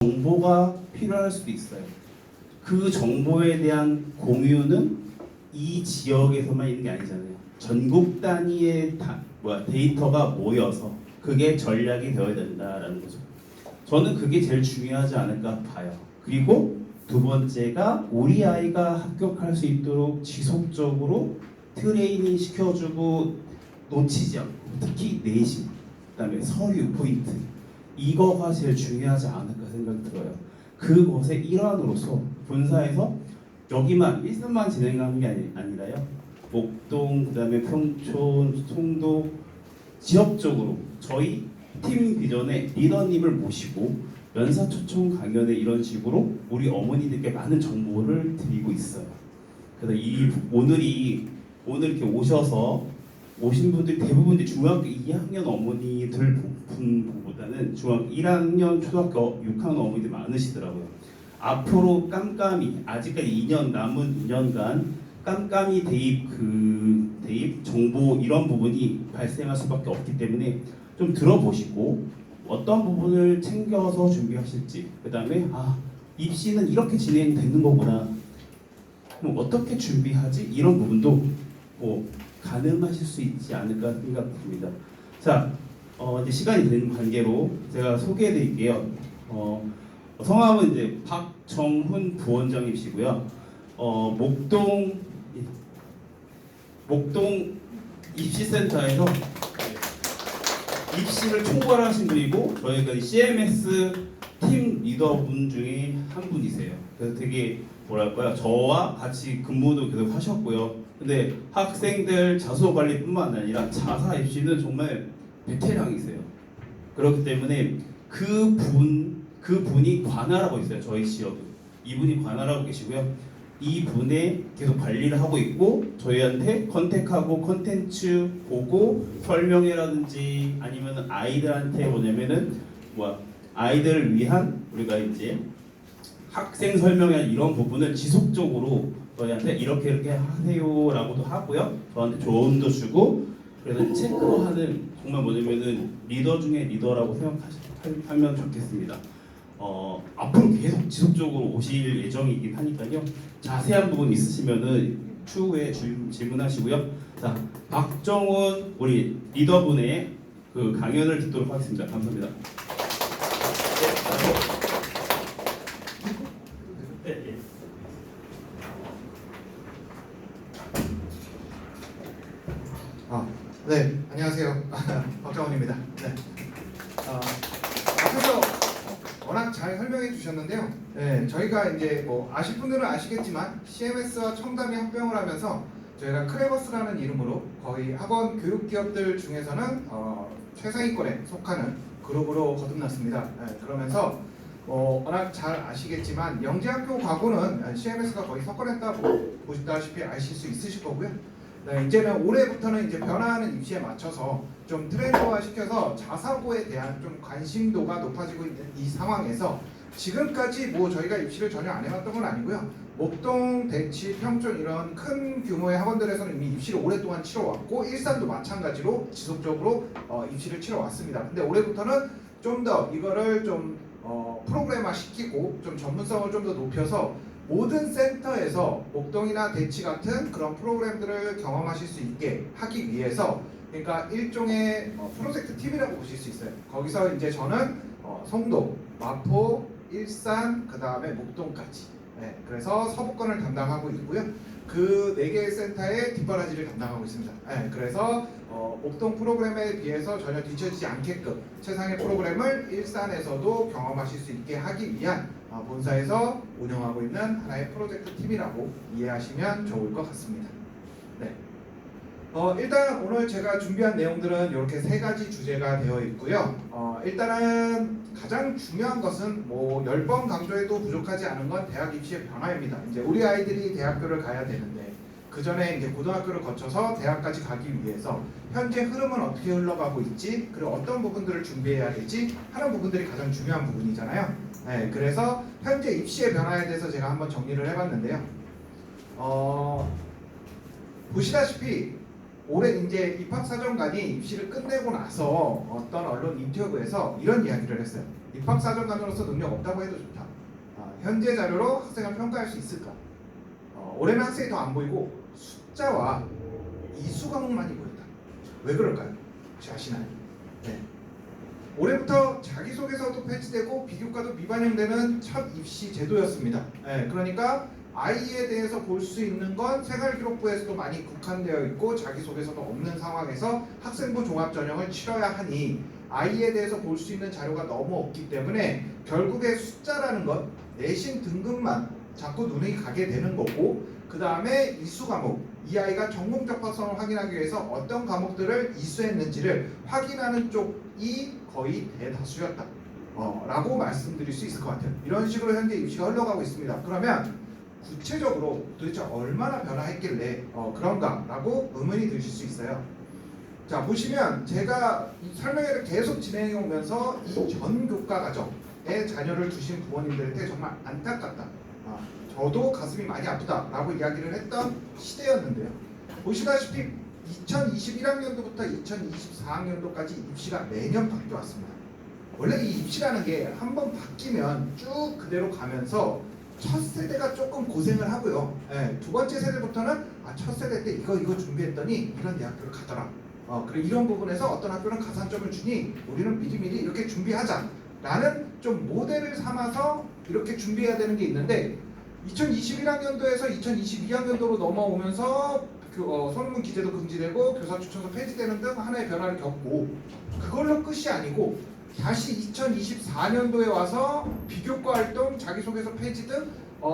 정보가 필요할 수도 있어요. 그 정보에 대한 공유는 이 지역에서만 있는 게 아니잖아요. 전국 단위의 데이터가 모여서 그게 전략이 되어야 된다라는 거죠. 저는 그게 제일 중요하지 않을까 봐요. 그리고 두 번째가 우리 아이가 합격할 수 있도록 지속적으로 트레이닝 시켜주고 놓치지 않고, 특히 내신, 그다음에 서류 포인트, 이거가 제일 중요하지 않을까 생각이 들어요. 그것의 일환으로서 본사에서 여기만 일선만 진행하는 게 아니라요. 목동, 그다음에 평촌, 송도 지역적으로 저희 팀 비전에 리더님을 모시고 연사 초청 강연에 이런 식으로 우리 어머니들께 많은 정보를 드리고 있어요. 그래서 오늘 이렇게 오신 분들이 대부분 중학교 2학년 어머니들 분보다는 중학교 1학년, 초등학교 6학년 어머니들이 많으시더라고요. 앞으로 깜깜이 아직까지 남은 2년간 깜깜이 대입 정보 이런 부분이 발생할 수밖에 없기 때문에 좀 들어보시고 어떤 부분을 챙겨서 준비하실지, 그 다음에 입시는 이렇게 진행되는 거구나, 그럼 어떻게 준비하지, 이런 부분도 가능하실 수 있지 않을까 생각됩니다. 자, 이제 시간이 되는 관계로 제가 소개해드릴게요. 성함은 이제 박정훈 부원장이시고요. 목동 입시센터에서 입시를 총괄하신 분이고 저희가 CMS 팀 리더분 중에 한 분이세요. 그래서 되게 뭐랄까요, 저와 같이 근무도 계속 하셨고요. 근데 학생들 자소 관리뿐만 아니라 자사 입시는 정말 베테랑이세요. 그렇기 때문에 그분이 관할하고 있어요. 저희 지역은 이분이 관할하고 계시고요. 이분에 계속 관리를 하고 있고 저희한테 컨택하고 컨텐츠 보고 설명회라든지 아니면 아이들한테 아이들을 위한 우리가 이제 학생 설명회 이런 부분을 지속적으로 저희한테 이렇게 하세요라고도 하고요. 저한테 조언도 주고, 그래서 체크하는 정말 리더 중에 리더라고 생각하면 좋겠습니다. 앞으로 계속 지속적으로 오실 예정이긴 하니까요. 자세한 부분 있으시면은 추후에 질문하시고요. 자, 박정훈 우리 리더분의 그 강연을 듣도록 하겠습니다. 감사합니다. 네, 안녕하세요. 박정훈입니다. 네. 앞에서 워낙 잘 설명해 주셨는데요. 네, 저희가 이제 아실 분들은 아시겠지만 CMS와 첨단이 합병을 하면서 저희가 크레버스라는 이름으로 거의 학원 교육 기업들 중에서는 최상위권에 속하는 그룹으로 거듭났습니다. 네, 그러면서 워낙 잘 아시겠지만 영재학교 과구는 CMS가 거의 석권했다고 보시다시피 아실 수 있으실 거고요. 네, 이제는 올해부터는 이제 변화하는 입시에 맞춰서 좀 트렌드화 시켜서 자사고에 대한 좀 관심도가 높아지고 있는 이 상황에서 지금까지 저희가 입시를 전혀 안 해봤던 건 아니고요. 목동, 대치, 평촌 이런 큰 규모의 학원들에서는 이미 입시를 오랫동안 치러왔고 일산도 마찬가지로 지속적으로 입시를 치러왔습니다. 근데 올해부터는 좀 더 이거를 좀 프로그램화 시키고 좀 전문성을 좀 더 높여서 모든 센터에서 목동이나 대치 같은 그런 프로그램들을 경험하실 수 있게 하기 위해서, 그러니까 일종의 프로젝트 팀이라고 보실 수 있어요. 거기서 이제 저는 송도, 마포, 일산, 그 다음에 목동까지, 네, 그래서 서부권을 담당하고 있고요. 그 4개의 센터의 뒷바라지를 담당하고 있습니다. 네, 그래서 목동 프로그램에 비해서 전혀 뒤처지지 않게끔 최상의 프로그램을 일산에서도 경험하실 수 있게 하기 위한 본사에서 운영하고 있는 하나의 프로젝트 팀이라고 이해하시면 좋을 것 같습니다. 네. 일단 오늘 제가 준비한 내용들은 이렇게 3가지 주제가 되어 있고요. 일단은 가장 중요한 것은 10번 강조해도 부족하지 않은 건 대학 입시의 변화입니다. 이제 우리 아이들이 대학교를 가야 되는데 그 전에 이제 고등학교를 거쳐서 대학까지 가기 위해서 현재 흐름은 어떻게 흘러가고 있지, 그리고 어떤 부분들을 준비해야 되지 하는 부분들이 가장 중요한 부분이잖아요. 네, 그래서 현재 입시의 변화에 대해서 제가 한번 정리를 해봤는데요. 보시다시피 올해 이제 입학사정관이 입시를 끝내고 나서 어떤 언론 인터뷰에서 이런 이야기를 했어요. 입학사정관으로서 능력 없다고 해도 좋다. 현재 자료로 학생을 평가할 수 있을까? 올해는 학생이 더 안 보이고 숫자와 이수 과목만이 보였다. 왜 그럴까요? 혹시 아시나요? 네. 올해부터 자기소개서도 폐지되고 비교과도 미반영되는 첫 입시 제도였습니다. 네, 그러니까 아이에 대해서 볼 수 있는 건 생활기록부에서도 많이 국한되어 있고 자기소개서도 없는 상황에서 학생부 종합전형을 치러야 하니 아이에 대해서 볼 수 있는 자료가 너무 없기 때문에 결국에 숫자라는 것, 내신 등급만 자꾸 눈이 가게 되는 거고, 그 다음에 이수 과목, 이 아이가 전공 적합성을 확인하기 위해서 어떤 과목들을 이수했는지를 확인하는 쪽이 거의 대다수였다 라고 말씀드릴 수 있을 것 같아요. 이런 식으로 현재 입시가 흘러가고 있습니다. 그러면 구체적으로 도대체 얼마나 변화했길래 그런가 라고 의문이 드실 수 있어요. 자, 보시면 제가 이 설명회를 계속 진행해 오면서 이 전 교과 과정에 자녀를 두신 부모님들한테 정말 안타깝다, 저도 가슴이 많이 아프다 라고 이야기를 했던 시대였는데요. 보시다시피 2021학년도부터 2024학년도까지 입시가 매년 바뀌어왔습니다. 원래 이 입시라는 게 한번 바뀌면 쭉 그대로 가면서 첫 세대가 조금 고생을 하고요. 두 번째 세대부터는 첫 세대 때 이거 준비했더니 이런 대학교를 가더라. 그리고 이런 부분에서 어떤 학교는 가산점을 주니 우리는 미리미리 이렇게 준비하자 라는 좀 모델을 삼아서 이렇게 준비해야 되는 게 있는데, 2021학년도에서 2022학년도로 넘어오면서 소논문 기재도 금지되고 교사 추천서 폐지되는 등 하나의 변화를 겪고, 그걸로 끝이 아니고 다시 2024년도에 와서 비교과 활동, 자기소개서 폐지 등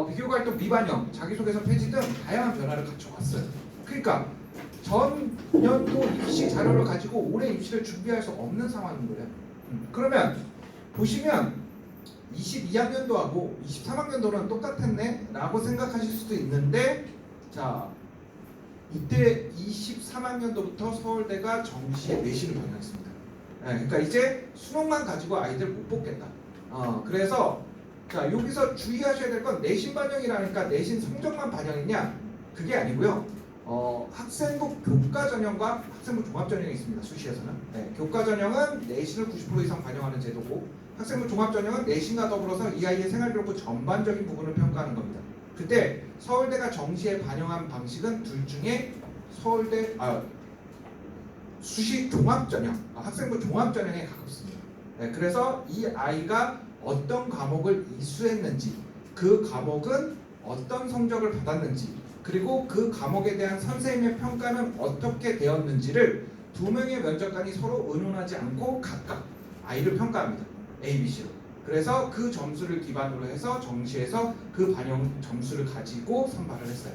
비교과 활동 미반영, 자기소개서 폐지 등 다양한 변화를 갖춰왔어요. 그러니까 전 년도 입시 자료를 가지고 올해 입시를 준비할 수 없는 상황인 거예요. 그러면 보시면 22학년도하고 23학년도는 똑같았네 라고 생각하실 수도 있는데, 자, 이때 23학년도부터 서울대가 정시에 내신을 반영했습니다. 그러니까 이제 수능만 가지고 아이들 못 뽑겠다. 그래서 자, 여기서 주의하셔야 될 건 내신 반영이라니까 내신 성적만 반영했냐? 그게 아니고요. 학생부 교과 전형과 학생부 종합 전형이 있습니다. 수시에서는. 교과 전형은 내신을 90% 이상 반영하는 제도고, 학생부 종합 전형은 내신과 더불어서 이 아이의 생활기록부 전반적인 부분을 평가하는 겁니다. 그때 서울대가 정시에 반영한 방식은 둘 중에 서울대 수시 종합 전형, 학생부 종합 전형에 가깝습니다. 그래서 이 아이가 어떤 과목을 이수했는지, 그 과목은 어떤 성적을 받았는지, 그리고 그 과목에 대한 선생님의 평가는 어떻게 되었는지를 두 명의 면접관이 서로 의논하지 않고 각각 아이를 평가합니다. A, B, C로. 그래서 그 점수를 기반으로 해서 정시에서 그 반영 점수를 가지고 선발을 했어요.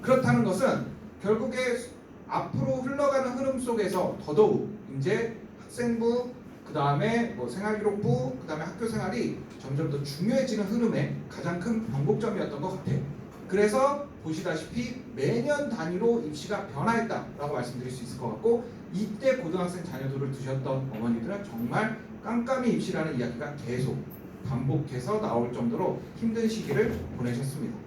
그렇다는 것은 결국에 앞으로 흘러가는 흐름 속에서 더더욱 이제 학생부, 그 다음에 생활기록부, 그 다음에 학교생활이 점점 더 중요해지는 흐름의 가장 큰 변곡점이었던 것 같아요. 그래서 보시다시피 매년 단위로 입시가 변화했다라고 말씀드릴 수 있을 것 같고, 이때 고등학생 자녀들을 두셨던 어머니들은 정말 깜깜이 입시라는 이야기가 계속 반복해서 나올 정도로 힘든 시기를 보내셨습니다.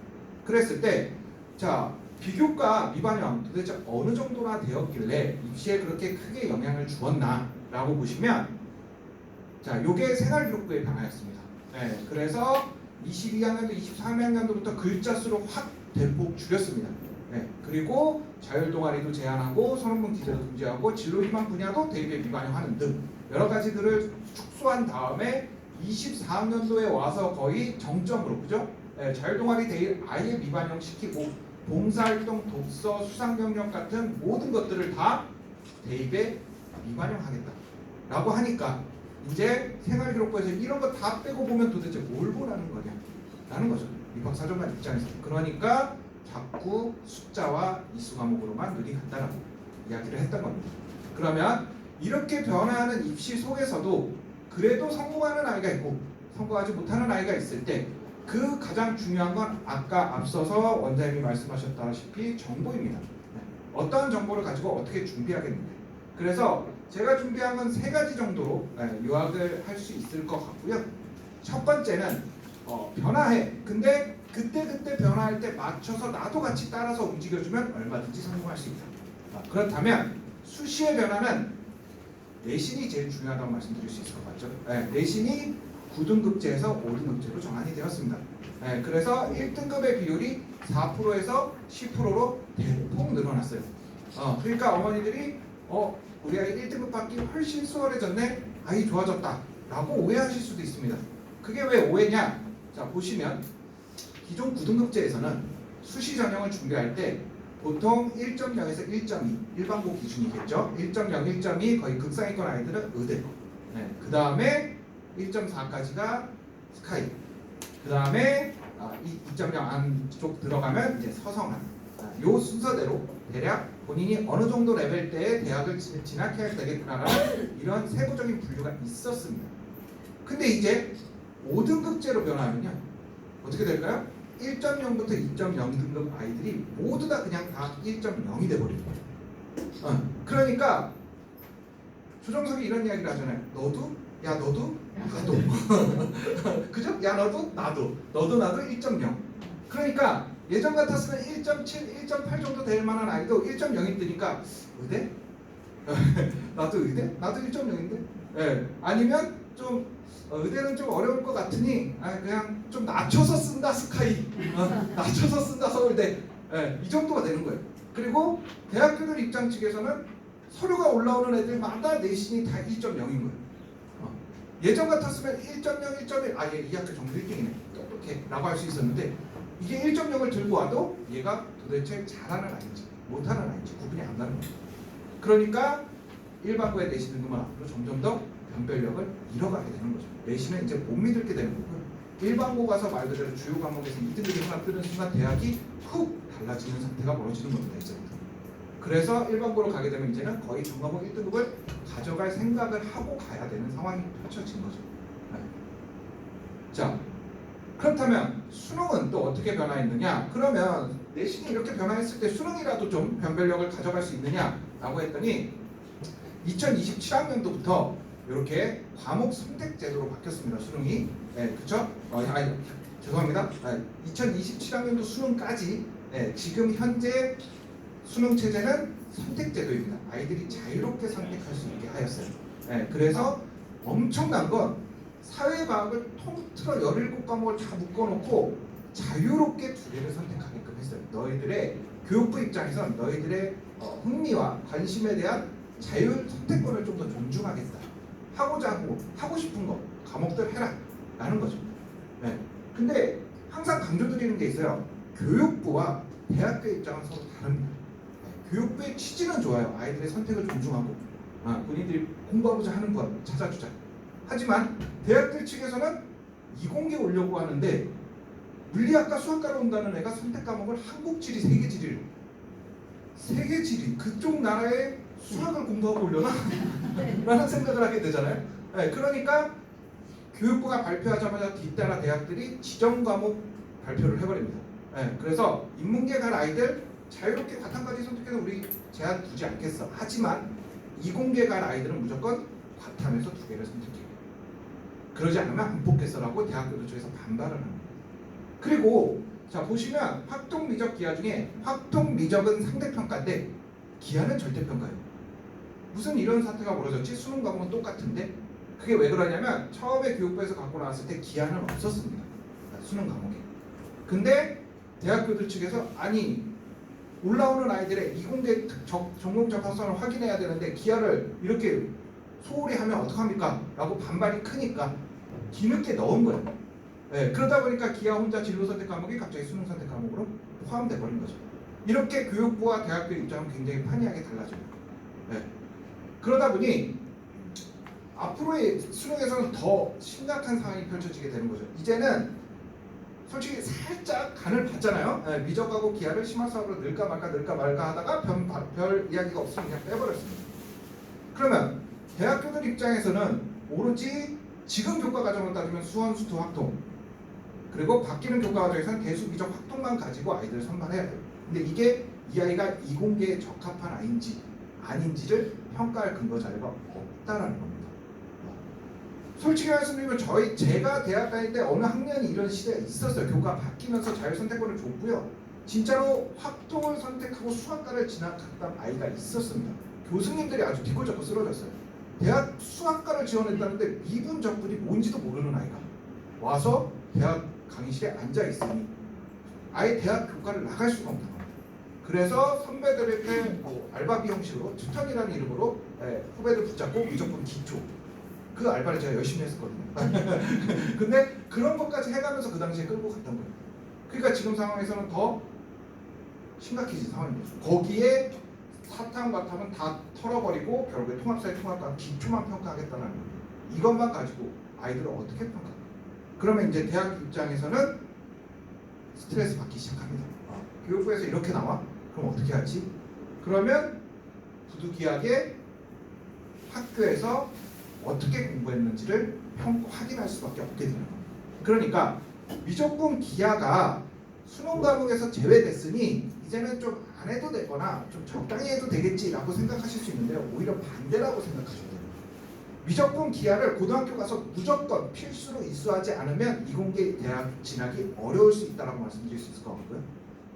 그랬을 때, 자, 비교과 미반영 도대체 어느 정도나 되었길래 입시에 그렇게 크게 영향을 주었나 라고 보시면, 자, 요게 생활기록부의 변화였습니다. 그래서 22학년도, 23학년도부터 글자 수를 확 대폭 줄였습니다. 그리고 자율동아리도 제한하고 소논문 기재도 금지하고 진로희망 분야도 대입에 미반영하는 등 여러 가지들을 축소한 다음에 24학년도에 와서 거의 정점으로, 그죠? 자율동아리 대입 아예 미반영시키고 봉사활동, 독서, 수상경력 같은 모든 것들을 다 대입에 미반영하겠다라고 하니까 이제 생활기록부에서 이런 거 다 빼고 보면 도대체 뭘 보라는 거냐 라는 거죠. 입학사정관 입장에서. 그러니까 자꾸 숫자와 이수 과목으로만 눈이 간다라고 이야기를 했던 겁니다. 그러면 이렇게 변화하는 입시 속에서도 그래도 성공하는 아이가 있고 성공하지 못하는 아이가 있을 때 그 가장 중요한 건 아까 앞서서 원장님이 말씀하셨다시피 정보입니다. 어떠한 정보를 가지고 어떻게 준비하겠는데, 그래서 제가 준비한 건 3가지 정도로 요약을 할 수 있을 것 같고요. 첫 번째는 변화해. 근데 그때 변화할 때 맞춰서 나도 같이 따라서 움직여주면 얼마든지 성공할 수 있다. 그렇다면 수시의 변화는 내신이 제일 중요하다고 말씀드릴 수 있을 것 같죠. 내신이 9등급제에서 5등급제로 정한이 되었습니다. 그래서 1등급의 비율이 4%에서 10%로 대폭 늘어났어요. 그러니까 어머니들이 우리 아이 1등급 받기 훨씬 수월해졌네, 아이 좋아졌다 라고 오해하실 수도 있습니다. 그게 왜 오해냐? 자, 보시면 기존 9등급제에서는 수시 전형을 준비할 때 보통 1.0에서 1.2 일반고 기준이겠죠. 1.0, 1.2 거의 극상위권 아이들은 의대, 그 다음에 1.4까지가 스카이, 그 다음에 2.0 안쪽 들어가면 이제 서성한, 요 순서대로 대략 본인이 어느 정도 레벨대의 대학을 진학해야 되겠구나라는 이런 세부적인 분류가 있었습니다. 근데 이제 5등급제로 변화하면요 어떻게 될까요? 1.0부터 2.0 등급 아이들이 모두 다 그냥 다 1.0이 돼버립니다. 그러니까 조정석이 이런 이야기를 하잖아요. 너도? 야 너도? 나도. 그죠? 야 너도? 나도. 너도 나도 1.0. 그러니까 예전 같았으면 1.7, 1.8 정도 될 만한 아이도 1.0이 뜨니까 의대? 나도 의대? 나도 1.0인데? 아니면 좀 의대는 좀 어려울 것 같으니 그냥 좀 낮춰서 쓴다 스카이, 낮춰서 쓴다 서울대, 이 정도가 되는 거예요. 그리고 대학교들 입장 측에서는 서류가 올라오는 애들마다 내신이 다 1.0인 거예요. 예전 같았으면 1.0, 1.1 얘 이 학교 정도 1등이네 똑똑해 라고 할 수 있었는데 이게 1.0을 들고 와도 얘가 도대체 잘하는 아이인지 못하는 아이인지 구분이 안 가는 거예요. 그러니까 일반고의 내신 등급은 앞으로 점점 더 변별력을 잃어가게 되는 거죠. 내신은 이제 못 믿게 되는 거고요. 일반고 가서 말 그대로 주요 과목에서 2등급이 뜨는 순간 대학이 훅 달라지는 상태가 벌어지는 겁니다. 이제부터. 그래서 일반고로 가게 되면 이제는 거의 전 과목 1등급을 가져갈 생각을 하고 가야 되는 상황이 펼쳐진 거죠. 자, 그렇다면 수능은 또 어떻게 변화했느냐? 그러면 내신이 이렇게 변화했을 때 수능이라도 좀 변별력을 가져갈 수 있느냐라고 했더니 2027학년도부터 이렇게 과목 선택 제도로 바뀌었습니다. 수능이. 그렇죠? 죄송합니다. 2027학년도 수능까지 지금 현재 수능 체제는 선택 제도입니다. 아이들이 자유롭게 선택할 수 있게 하였어요. 그래서 엄청난 건 사회과학을 통틀어 17과목을 다 묶어놓고 자유롭게 두 개를 선택하게끔 했어요. 너희들의 교육부 입장에선 너희들의 흥미와 관심에 대한 자율 선택권을 좀 더 존중하겠다. 하고 싶은 거 과목들 해라 라는 거죠. 근데 항상 강조드리는 게 있어요. 교육부와 대학교 입장은 서로 다릅니다. 교육부의 취지는 좋아요. 아이들의 선택을 존중하고 본인들이 공부하고자 하는 것 찾아주자. 하지만 대학들 측에서는 이공계 오려고 하는데 물리학과 수학과로 온다는 애가 선택 과목을 한국지리, 세계지리 그쪽 나라의 수학을 공부하고 오려나? 라는 생각을 하게 되잖아요. 그러니까 교육부가 발표하자마자 뒤따라 대학들이 지정 과목 발표를 해버립니다. 그래서 인문계 갈 아이들 자유롭게 과탐까지 선택해서 우리 제한 두지 않겠어. 하지만 이공계 갈 아이들은 무조건 과탐에서 두 개를 선택해요. 그러지 않으면 안 뽑겠어라고 대학교들 쪽에서 반발을 합니다. 그리고 자 보시면 확통미적 기하 중에 확통미적은 상대평가인데 기하는 절대평가예요. 무슨 이런 사태가 벌어졌지? 수능 과목은 똑같은데 그게 왜 그러냐면 처음에 교육부에서 갖고 나왔을 때 기하는 없었습니다. 수능 과목에. 근데 대학교들 측에서 아니 올라오는 아이들의 이공계 전공 적합성을 확인해야 되는데 기하를 이렇게 소홀히 하면 어떡합니까? 라고 반발이 크니까 뒤늦게 넣은 거예요. 그러다 보니까 기하 혼자 진로 선택 과목이 갑자기 수능 선택 과목으로 포함돼 버린 거죠. 이렇게 교육부와 대학교 입장은 굉장히 판이하게 달라져요. 그러다 보니 앞으로의 수능에서는 더 심각한 상황이 펼쳐지게 되는 거죠. 이제는 솔직히 살짝 간을 봤잖아요. 미적하고 기하를 심화수학으로 넣을까 말까 하다가 별 이야기가 없으면 그냥 빼버렸습니다. 그러면 대학교들 입장에서는 오로지 지금 교과 과정을 따지면 수원, 수투, 확통 그리고 바뀌는 교과 과정에서는 대수, 미적, 확통만 가지고 아이들을 선발해야 돼요. 근데 이게 이 아이가 이공계에 적합한 아이인지 아닌지를 평가할 근거 자료가 없다라는 겁니다. 솔직히 말씀드리면 제가 대학 다닐 때 어느 학년이 이런 시대가 있었어요. 교과 바뀌면서 자율선택권을 줬고요. 진짜로 확통을 선택하고 수학과를 진학했던 아이가 있었습니다. 교수님들이 아주 뒷골 잡고 쓰러졌어요. 대학 수학과를 지원했다는데 미분 적분이 뭔지도 모르는 아이가 와서 대학 강의실에 앉아 있으니 아예 대학 교과를 나갈 수가 없는 겁니다. 그래서 선배들에게 뭐 알바비 형식으로 추천이라는 이름으로 후배들 붙잡고 무조건 기초 그 알바를 제가 열심히 했었거든요. 근데 그런 것까지 해가면서 그 당시에 끌고 갔던 거예요. 그러니까 지금 상황에서는 더 심각해진 상황인 거죠. 거기에 사탕바탕은 다 털어버리고 결국에 통합사회 통합과 기초만 평가하겠다는 거예요. 이것만 가지고 아이들을 어떻게 평가할까? 그러면 이제 대학 입장에서는 스트레스 받기 시작합니다. 교육부에서 이렇게 나와? 그럼 어떻게 하지? 그러면 부득이하게 학교에서 어떻게 공부했는지를 확인할 수밖에 없게 되는 겁니다. 그러니까 미적분 기하가 수능 과목에서 제외됐으니 이제는 좀 안 해도 되거나 좀 적당히 해도 되겠지라고 생각하실 수 있는데요. 오히려 반대라고 생각하셔야 돼요. 미적분 기하를 고등학교 가서 무조건 필수로 이수하지 않으면 이공계 대학 진학이 어려울 수 있다고 말씀드릴 수 있을 것 같고요.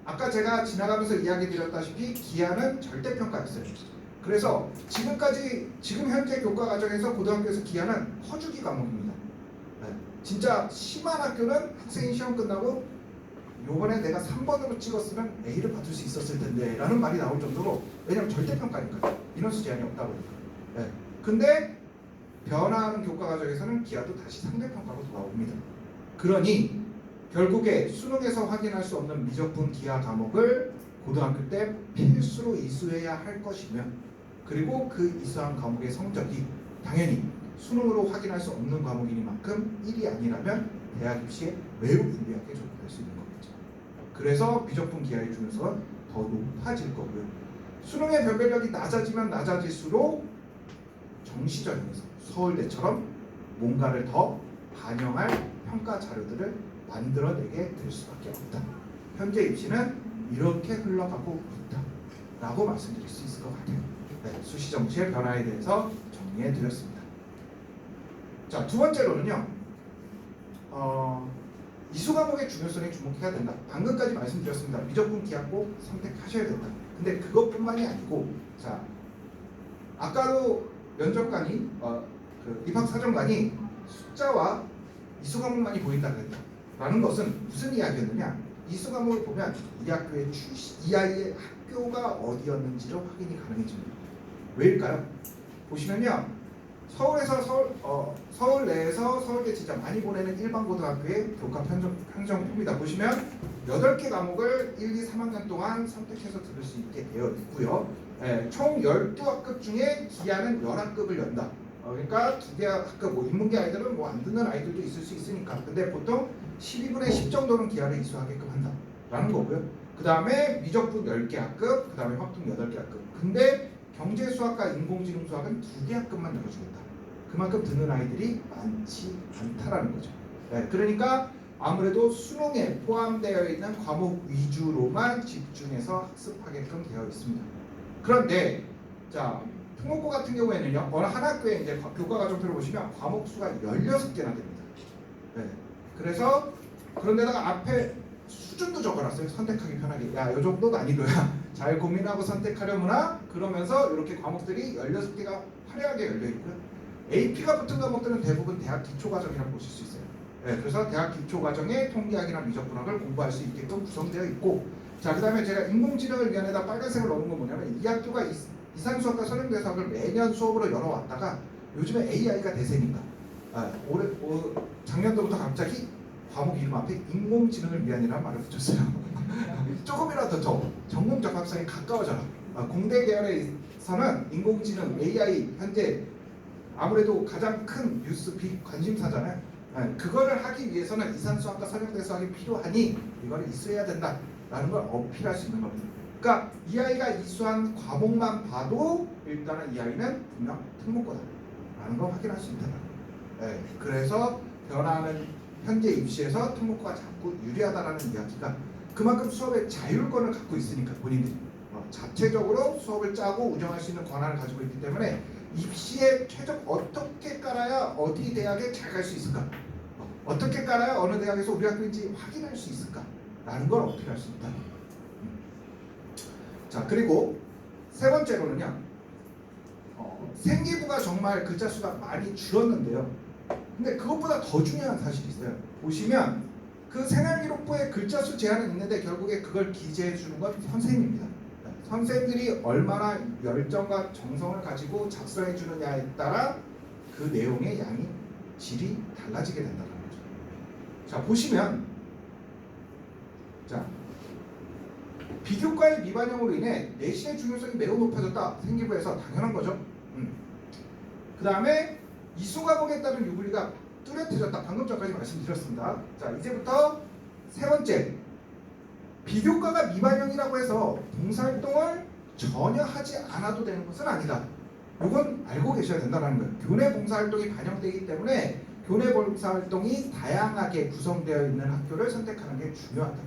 아까 제가 지나가면서 이야기 드렸다시피 기하는 절대평가였어요. 그래서 지금 현재 교과 과정에서 고등학교에서 기하는 허주기 과목입니다. 진짜 심한 학교는 학생이 시험 끝나고 요번에 내가 3번으로 찍었으면 A를 받을 수 있었을 텐데 라는 말이 나올 정도로, 왜냐면 절대평가니까요. 인원수 제한이 없다 보니까. 근데 변화하는 교과 과정에서는 기하도 다시 상대평가로 돌아옵니다. 그러니 결국에 수능에서 확인할 수 없는 미적분 기하 과목을 고등학교 때 필수로 이수해야 할 것이며, 그리고 그 이수한 과목의 성적이 당연히 수능으로 확인할 수 없는 과목이니만큼 1이 아니라면 대학 입시에 매우 불리하게 접근할 수 있는 거겠죠. 그래서 미적분 기하의 중요성은 더 높아질 거고요. 수능의 변별력이 낮아지면 낮아질수록 정시전형에서 서울대처럼 뭔가를 더 반영할 평가 자료들을 만들어내게 될 수밖에 없다. 현재 입시는 이렇게 흘러가고 있다라고 말씀드릴 수 있을 것 같아요. 수시 정시의 변화에 대해서 정리해 드렸습니다. 자, 두 번째로는요. 이수 과목의 중요성에 주목해야 된다. 방금까지 말씀드렸습니다. 미적분 기하 꼭 선택하셔야 된다. 근데 그것뿐만이 아니고, 자, 아까도 면접관이 그 입학사정관이 숫자와 이수 과목만이 보인다 그랬다. 라는 것은 무슨 이야기였느냐? 이수 과목을 보면 이 학교의 이 아이의 학교가 어디였는지를 확인이 가능해집니다. 왜일까요? 보시면요. 서울 내에서 서울대 진짜 많이 보내는 일반 고등학교의 교과 평정표입니다. 보시면 8개 과목을 1, 2, 3학년 동안 선택해서 들을 수 있게 되어 있고요. 총 12학급 중에 기하는 11학급을 연다. 그러니까 2개 학급, 인문계 아이들은 안 듣는 아이들도 있을 수 있으니까. 근데 보통 12분의 10 정도는 기하를 이수하게끔 한다. 라는 거고요. 그 다음에 미적분 10개 학급, 그 다음에 확통 8개 학급. 근데 경제수학과 인공지능수학은 2개 학급만 열어주겠다. 그만큼 듣는 아이들이 많지 않다라는 거죠. 그러니까 아무래도 수능에 포함되어 있는 과목 위주로만 집중해서 학습하게끔 되어 있습니다. 그런데 자, 특목고 같은 경우에는요, 어느 한 학교에 이제 교과 과정표를 보시면 과목 수가 16개나 됩니다. 그래서 그런데다가 앞에 수준도 적어놨어요. 선택하기 편하게. 야, 이 정도 난이도야. 잘 고민하고 선택하려무나? 그러면서 이렇게 과목들이 16개가 화려하게 열려있고요. AP가 붙은 과목들은 대부분 대학 기초과정이라고 보실 수 있어요. 그래서 대학 기초과정에 통계학이나 미적분학을 공부할 수 있게끔 구성되어 있고, 자, 그 다음에 제가 인공지능을 위한에다 빨간색을 넣은 건 뭐냐면, 이 학교가 이산수학과 선행대수학을 매년 수업으로 열어왔다가 요즘에 AI가 대세니까 작년도부터 갑자기 과목 이름 앞에 인공지능을 위한이라는 말을 붙였어요. 조금이라도 더 전공적합성에 가까워져라. 공대 계열에서는 인공지능, AI 현재 아무래도 가장 큰 뉴스 빅 관심사잖아요. 그거를 하기 위해서는 이산수학과 선행대수학이 필요하니 이걸 이수해야 된다라는 걸 어필할 수 있는 겁니다. 그러니까 이 아이가 이수한 과목만 봐도 일단은 이 아이는 분명 특목고다라는 걸 확인할 수 있다는 거예요. 그래서 변화하는 현재 입시에서 특목고가 자꾸 유리하다라는 이야기가 그만큼 수업의 자율권을 갖고 있으니까 본인들이 자체적으로 수업을 짜고 운영할 수 있는 권한을 가지고 있기 때문에 입시에 최적 어떻게 깔아야 어디 대학에 잘 갈 수 있을까? 어떻게 깔아야 어느 대학에서 우리 학교인지 확인할 수 있을까? 라는 걸 어필할 수 있다. 자, 그리고 세 번째로는요. 생기부가 정말 글자 수가 많이 줄었는데요. 근데 그것보다 더 중요한 사실이 있어요. 보시면 그 생활기록부에 글자 수 제한은 있는데 결국에 그걸 기재해 주는 건 선생님입니다. 선생들이 얼마나 열정과 정성을 가지고 작성해 주느냐에 따라 그 내용의 양이 질이 달라지게 된다는 거죠. 자, 보시면 자, 비교과의 미반영으로 인해 내신의 중요성이 매우 높아졌다. 생기부에서 당연한 거죠. 그 다음에 이수 과목에 따른 유불리가 뚜렷해졌다. 방금 전까지 말씀드렸습니다. 자, 이제부터 세 번째, 비교과가 미반영이라고 해서 봉사활동을 전혀 하지 않아도 되는 것은 아니다. 이건 알고 계셔야 된다는 거예요. 교내 봉사활동이 반영되기 때문에 교내 봉사활동이 다양하게 구성되어 있는 학교를 선택하는 게 중요하다.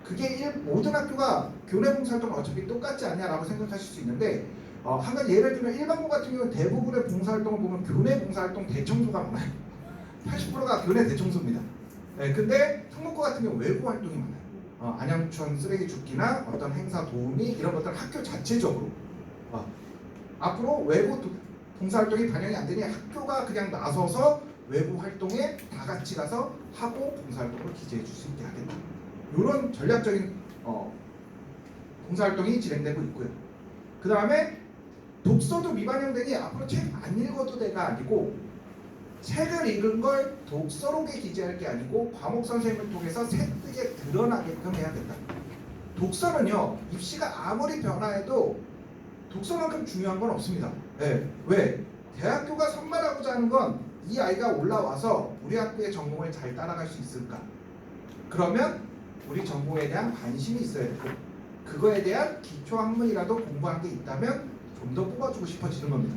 그게 모든 학교가 교내 봉사활동은 어차피 똑같지 않냐라고 생각하실 수 있는데 한 가지 예를 들면 일반고 같은 경우는 대부분의 봉사활동을 보면 교내 봉사활동 대청소가 많아요. 80%가 교내 대청소입니다. 네, 근데 특목고 같은 경우 외부 활동이 많아요. 안양천 쓰레기 줍기나 어떤 행사 도우미 이런 것들은 학교 자체적으로 앞으로 외부 봉사활동이 반영이 안 되니 학교가 그냥 나서서 외부 활동에 다 같이 가서 하고 봉사활동을 기재해 줄 수 있게 하겠다. 이런 전략적인 봉사활동이 진행되고 있고요. 그 다음에 독서도 미반영되니 앞으로 책 안 읽어도 돼가 아니고 책을 읽은 걸 독서록에 기재할 게 아니고 과목 선생님을 통해서 새뜨게 드러나게끔 해야 된다. 독서는요, 입시가 아무리 변화해도 독서만큼 중요한 건 없습니다. 네. 왜? 대학교가 선발하고자 하는 건 이 아이가 올라와서 우리 학교의 전공을 잘 따라갈 수 있을까? 그러면 우리 전공에 대한 관심이 있어야 되고 그거에 대한 기초 학문이라도 공부한 게 있다면 좀 더 뽑아주고 싶어지는 겁니다.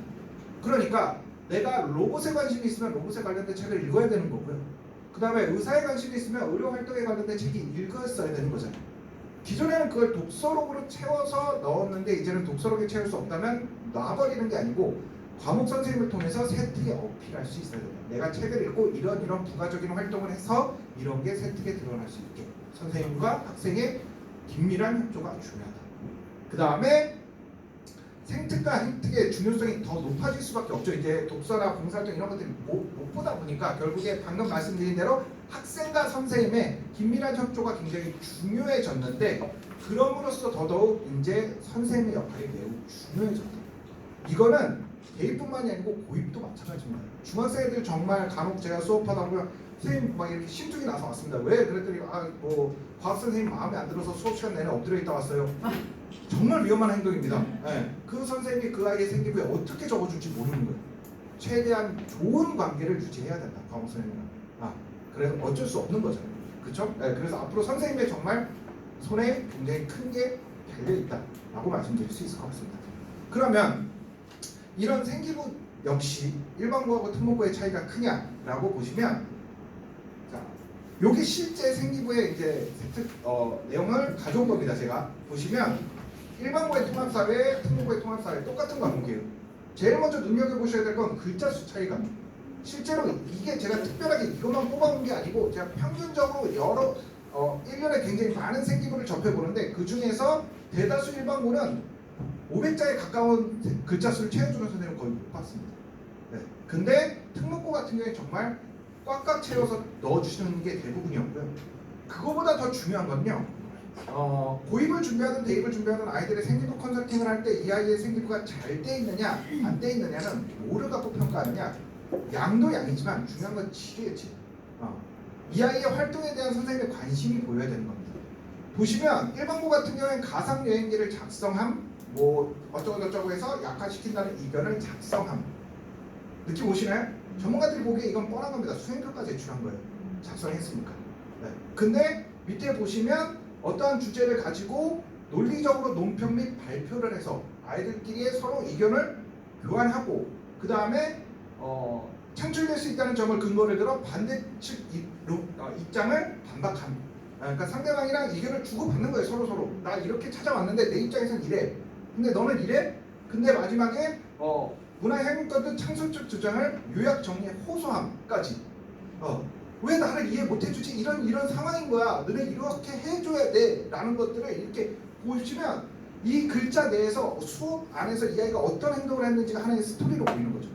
그러니까 내가 로봇에 관심이 있으면 로봇에 관련된 책을 읽어야 되는 거고요. 그 다음에 의사에 관심이 있으면 의료 활동에 관련된 책이 읽었어야 되는 거잖아요. 기존에는 그걸 독서록으로 채워서 넣었는데 이제는 독서록에 채울 수 없다면 놔버리는 게 아니고 과목 선생님을 통해서 새뜨게 어필할 수 있어야 된다. 내가 책을 읽고 이런 부가적인 활동을 해서 이런 게 새뜨게 드러날 수 있게 선생님과 학생의 긴밀한 협조가 중요하다. 그 다음에 생특과 행특의 중요성이 더 높아질 수밖에 없죠. 이제 독서나 봉사활동 이런 것들이 못 보다 보니까 결국에 방금 말씀드린 대로 학생과 선생님의 긴밀한 협조가 굉장히 중요해졌는데 그럼으로써 더더욱 이제 선생님의 역할이 매우 중요해졌다. 이거는 대입뿐만이 아니고 고입도 마찬가지입니다. 중학생 애들 정말 간혹 제가 수업하다 보면 선생님 막 이렇게 심증이 나서 왔습니다. 왜? 그랬더니 과학 선생님 마음에 안 들어서 수업 시간 내내 엎드려 있다 왔어요. 정말 위험한 행동입니다. 네. 그 선생님이 그 아이의 생기부에 어떻게 적어줄지 모르는 거예요. 최대한 좋은 관계를 유지해야 된다. 과목 선생님이랑. 그래서 어쩔 수 없는 거잖아요. 그렇죠? 네. 그래서 앞으로 선생님의 정말 손에 굉장히 큰 게 달려 있다라고 말씀드릴 수 있을 것 같습니다. 그러면 이런 생기부 역시 일반고하고 특목고의 차이가 크냐라고 보시면, 자, 여기 실제 생기부의 이제 내용을 가져온 겁니다. 제가 보시면 일반고의 통합사회, 특목고의 통합사회 똑같은 과목이에요. 제일 먼저 눈여겨보셔야 될 건 글자 수 차이가. 실제로 이게 제가 특별하게 이것만 뽑아온 게 아니고 제가 평균적으로 여러 1년에 굉장히 많은 생기부를 접해보는데 그 중에서 대다수 일반고는 500자에 가까운 글자 수를 채워주는 선생님은 거의 못 봤습니다. 네. 근데 특목고 같은 경우에 정말 꽉꽉 채워서 넣어주시는 게 대부분이었고요. 그거보다 더 중요한 건요. 고입을 준비하든 대입을 준비하든 아이들의 생기부 컨설팅을 할 때 이 아이의 생기부가 잘 돼 있느냐 안 돼 있느냐는 뭐를 갖고 평가하느냐, 양도 양이지만 중요한 건 질이에요. 질. 이 아이의 활동에 대한 선생님의 관심이 보여야 되는 겁니다. 보시면 일반고 같은 경우에는 가상여행기를 작성함, 뭐 어쩌고저쩌고 해서 약화시킨다는 의견을 작성함. 느낌 오시나요? 전문가들이 보기에 이건 뻔한 겁니다. 수행표까지 제출한 거예요. 작성했으니까. 네. 근데 밑에 보시면 어떠한 주제를 가지고 논리적으로 논평 및 발표를 해서 아이들끼리 서로 의견을 교환하고 그 다음에 창출될 수 있다는 점을 근거를 들어 반대 측 입장을 반박함. 그러니까 상대방이랑 의견을 주고받는 거예요. 서로. 나 이렇게 찾아왔는데 내 입장에선 이래. 근데 너는 이래? 근데 마지막에 문화해문과든 창설적 주장을 요약 정리해 호소함까지. 왜 나를 이해 못 해주지? 이런 상황인 거야. 너네 이렇게 해줘야 돼. 라는 것들을 이렇게 보시면 이 글자 내에서 수업 안에서 이 아이가 어떤 행동을 했는지가 하나의 스토리로 보이는 거죠.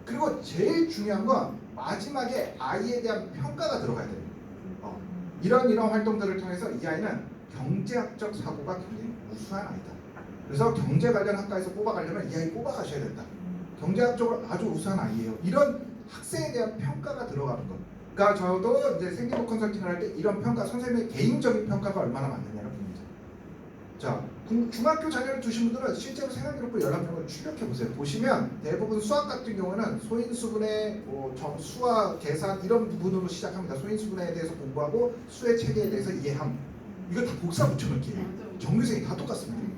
그리고 제일 중요한 건 마지막에 아이에 대한 평가가 들어가야 돼요. 이런 활동들을 통해서 이 아이는 경제학적 사고가 굉장히 우수한 아이다. 그래서 경제 관련 학과에서 뽑아가려면 이 아이 뽑아가셔야 된다. 경제학적으로 아주 우수한 아이예요. 이런 학생에 대한 평가가 들어가는 것. 그러니까 저도 이제 생기부 컨설팅을 할 때 이런 평가, 선생님의 개인적인 평가가 얼마나 많느냐를 봅니다. 자, 중학교 자녀를 두신 분들은 실제로 생활기록부 11명을 출력해보세요. 보시면 대부분 수학 같은 경우는 소인수분해, 수와 계산 이런 부분으로 시작합니다. 소인수분해에 대해서 공부하고 수의 체계에 대해서 이해함. 이거 다 복사 붙여넣기예요. 정규생이 다 똑같습니다.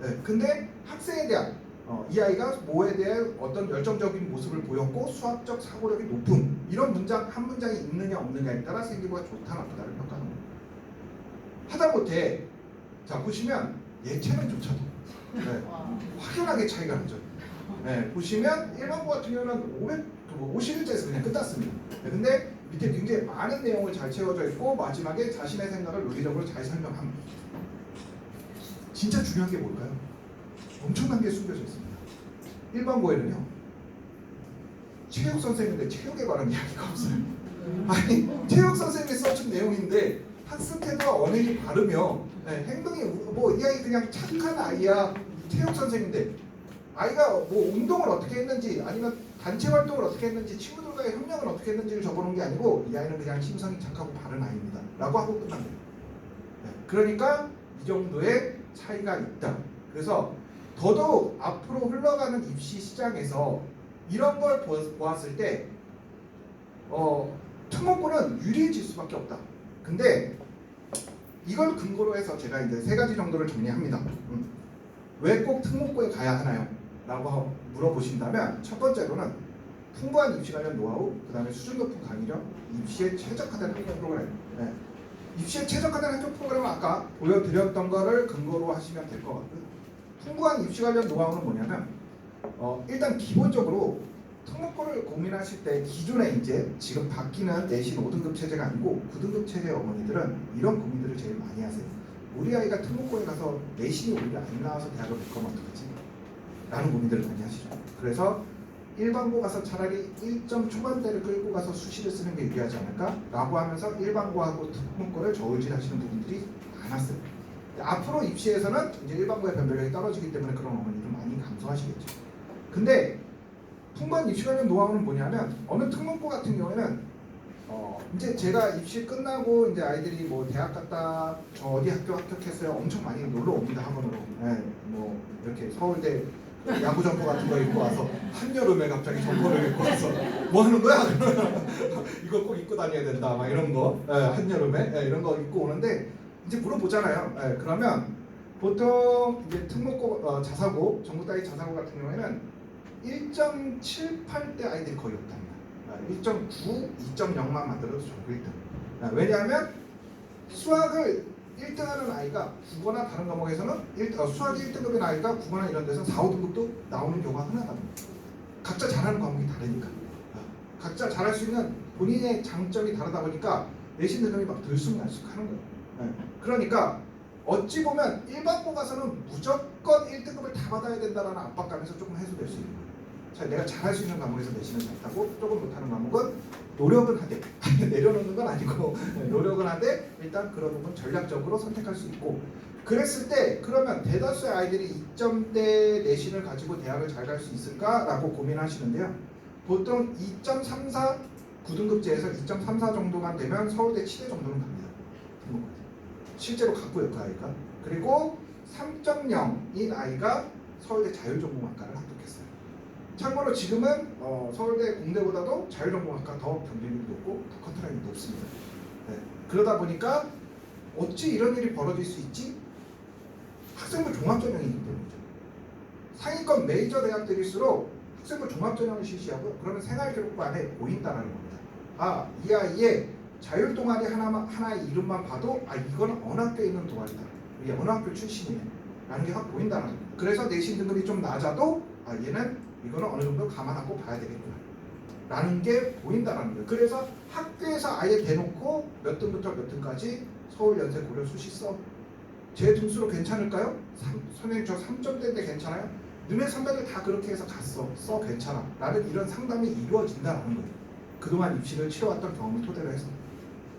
네, 근데 학생에 대한 이 아이가 뭐에 대해 어떤 열정적인 모습을 보였고 수학적 사고력이 높음, 이런 문장 한 문장이 있느냐 없느냐에 따라 생기부가 좋다 나쁘다를 평가하는 겁니다. 하다못해 자 보시면 예체능조차도 확연하게 차이가 나죠. 네, 보시면 일반고 같은 경우는 50일째에서 그냥 끝났습니다. 네, 근데 밑에 굉장히 많은 내용을 잘 채워져 있고 마지막에 자신의 생각을 논리적으로 잘 설명합니다. 진짜 중요한 게 뭘까요? 엄청난 게 숨겨져 있습니다. 일반고에는요, 체육 선생님인데 체육에 관한 이야기가 없어요. 아니, 체육 선생님이 써준 내용인데 학습 태도와 언행이 바르며 행동이 이 아이 그냥 착한 아이야. 체육 선생인데 아이가 운동을 어떻게 했는지 아니면 단체 활동을 어떻게 했는지 친구들과의 협력을 어떻게 했는지를 적어놓은 게 아니고 이 아이는 그냥 심성이 착하고 바른 아이입니다 라고 하고 끝납니다. 그러니까 이 정도의 차이가 있다. 그래서 더더욱 앞으로 흘러가는 입시 시장에서 이런 걸 보았을 때 특목고는 유리해질 수밖에 없다. 근데 이걸 근거로 해서 제가 이제 3가지 정도를 정리합니다. 왜 꼭 특목고에 가야 하나요? 라고 물어보신다면 첫 번째로는 풍부한 입시 관련 노하우, 그 다음에 수준 높은 강의력, 입시에 최적화된 학교 프로그램. 입시에 최적화된 학교 프로그램은 아까 보여드렸던 거를 근거로 하시면 될 것 같고요. 풍부한 입시 관련 노하우는 뭐냐면 일단 기본적으로 특목고를 고민하실 때 기존에 이제 지금 바뀌는 내신 5등급 체제가 아니고 9등급 체제 어머니들은 이런 고민들을 제일 많이 하세요. 우리 아이가 특목고에 가서 내신이 오히려 안 나와서 대학을 못 가면 어떡하지? 라는 고민들을 많이 하시죠. 그래서 일반고 가서 차라리 1점 초반대를 끌고 가서 수시를 쓰는 게 유리하지 않을까? 라고 하면서 일반고하고 특목고를 저울질 하시는 분들이 많았어요. 앞으로 입시에서는 이제 일반고의 변별력이 떨어지기 때문에 그런 어머니들 많이 감소하시겠죠. 근데 풍부한 입시 관련 노하우는 뭐냐면 어느 특목고 같은 경우에는 이제 제가 입시 끝나고 이제 아이들이 대학 갔다 저 어디 학교 합격했어요 엄청 많이 놀러 옵니다 학원으로. 이렇게 서울대 야구 점퍼 같은 거 입고 와서 한여름에 갑자기 점퍼를 입고 와서 뭐 하는 거야? 이걸 꼭 입고 다녀야 된다 막 이런 거. 한여름에 이런 거 입고 오는데 이제 물어보잖아요. 그러면 보통 이제 특목고 자사고 전국 단위 자사고 같은 경우에는 1.78대 아이들이 거의 없답니다. 1.9, 2.0만 만들어도 전국 1등. 왜냐하면 수학을 1등하는 아이가 국어나 다른 과목에서는 수학이 1등급인 아이가 국어나 이런 데서 4, 5등급도 나오는 경우가 흔하답니다. 각자 잘하는 과목이 다르니까. 각자 잘할 수 있는 본인의 장점이 다르다 보니까 내신 능력이 막 들쑥날쑥하는 거예요. 그러니까 어찌 보면 일반고 가서는 무조건 1등급을 다 받아야 된다는 압박감에서 조금 해소될 수 있는 거예요. 자, 내가 잘할 수 있는 과목에서 내신을 잘하고 조금 못하는 과목은 노력은 하되 내려놓는 건 아니고 노력은 하되 일단 그런 부분 전략적으로 선택할 수 있고 그랬을 때 그러면 대다수의 아이들이 2점대 내신을 가지고 대학을 잘 갈 수 있을까라고 고민하시는데요. 보통 2.34 9등급제에서 2.34 정도만 되면 서울대 치대 정도는 갑니다. 실제로 갔고요 그 아이가. 그리고 3.0인 아이가 서울대 자율전공학과를 합격했어요. 참고로 지금은 서울대 공대보다도 자율전공학과 더 경쟁률이 높고 더 커트라인이 높습니다. 그러다 보니까 어찌 이런 일이 벌어질 수 있지? 학생부 종합전형이기 때문이죠. 상위권 메이저 대학들일수록 학생부 종합전형을 실시하고요. 그러면 생활기록부 안에 보인다는 겁니다. 이 아이의 자율 동아리 하나의 이름만 봐도 이거는 어느 학교에 있는 동아리다. 이게 어느 학교 출신이네. 라는 게 확 보인다는 겁니다. 그래서 내신 등급이 좀 낮아도 얘는 이거는 어느 정도 감안하고 봐야 되겠구나. 라는 게 보인다는 거예요. 그래서 학교에서 아예 대놓고 몇 등부터 몇 등까지 서울 연세 고려 수시 써. 제 등수로 괜찮을까요? 선생님 저 3점대인데 괜찮아요? 너네 선배들 다 그렇게 해서 갔어. 써 괜찮아. 라는 이런 상담이 이루어진다는 거예요. 그동안 입시를 치러왔던 경험을 토대로 해서.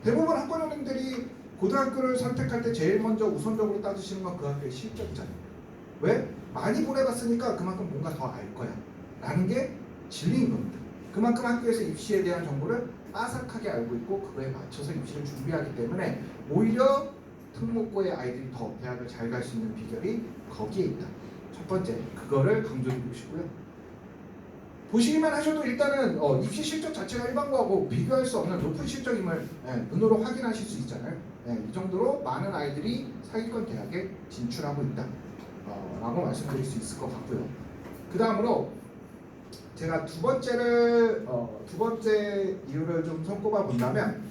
대부분 학부모님들이 고등학교를 선택할 때 제일 먼저 우선적으로 따지시는 건 그 학교의 실적이잖아요. 왜? 많이 보내봤으니까 그만큼 뭔가 더 알 거야. 라는 게 진리인 겁니다. 그만큼 학교에서 입시에 대한 정보를 빠삭하게 알고 있고 그거에 맞춰서 입시를 준비하기 때문에 오히려 특목고의 아이들이 더 대학을 잘 갈 수 있는 비결이 거기에 있다. 첫 번째, 그거를 강조드리고 싶고요. 보시기만 하셔도 일단은 입시 실적 자체가 일반고하고 비교할 수 없는 높은 실적임을 눈으로 확인하실 수 있잖아요. 이 정도로 많은 아이들이 상위권 대학에 진출하고 있다 라고 말씀드릴 수 있을 것 같고요. 그 다음으로 제가 두 번째 이유를 좀 손꼽아 본다면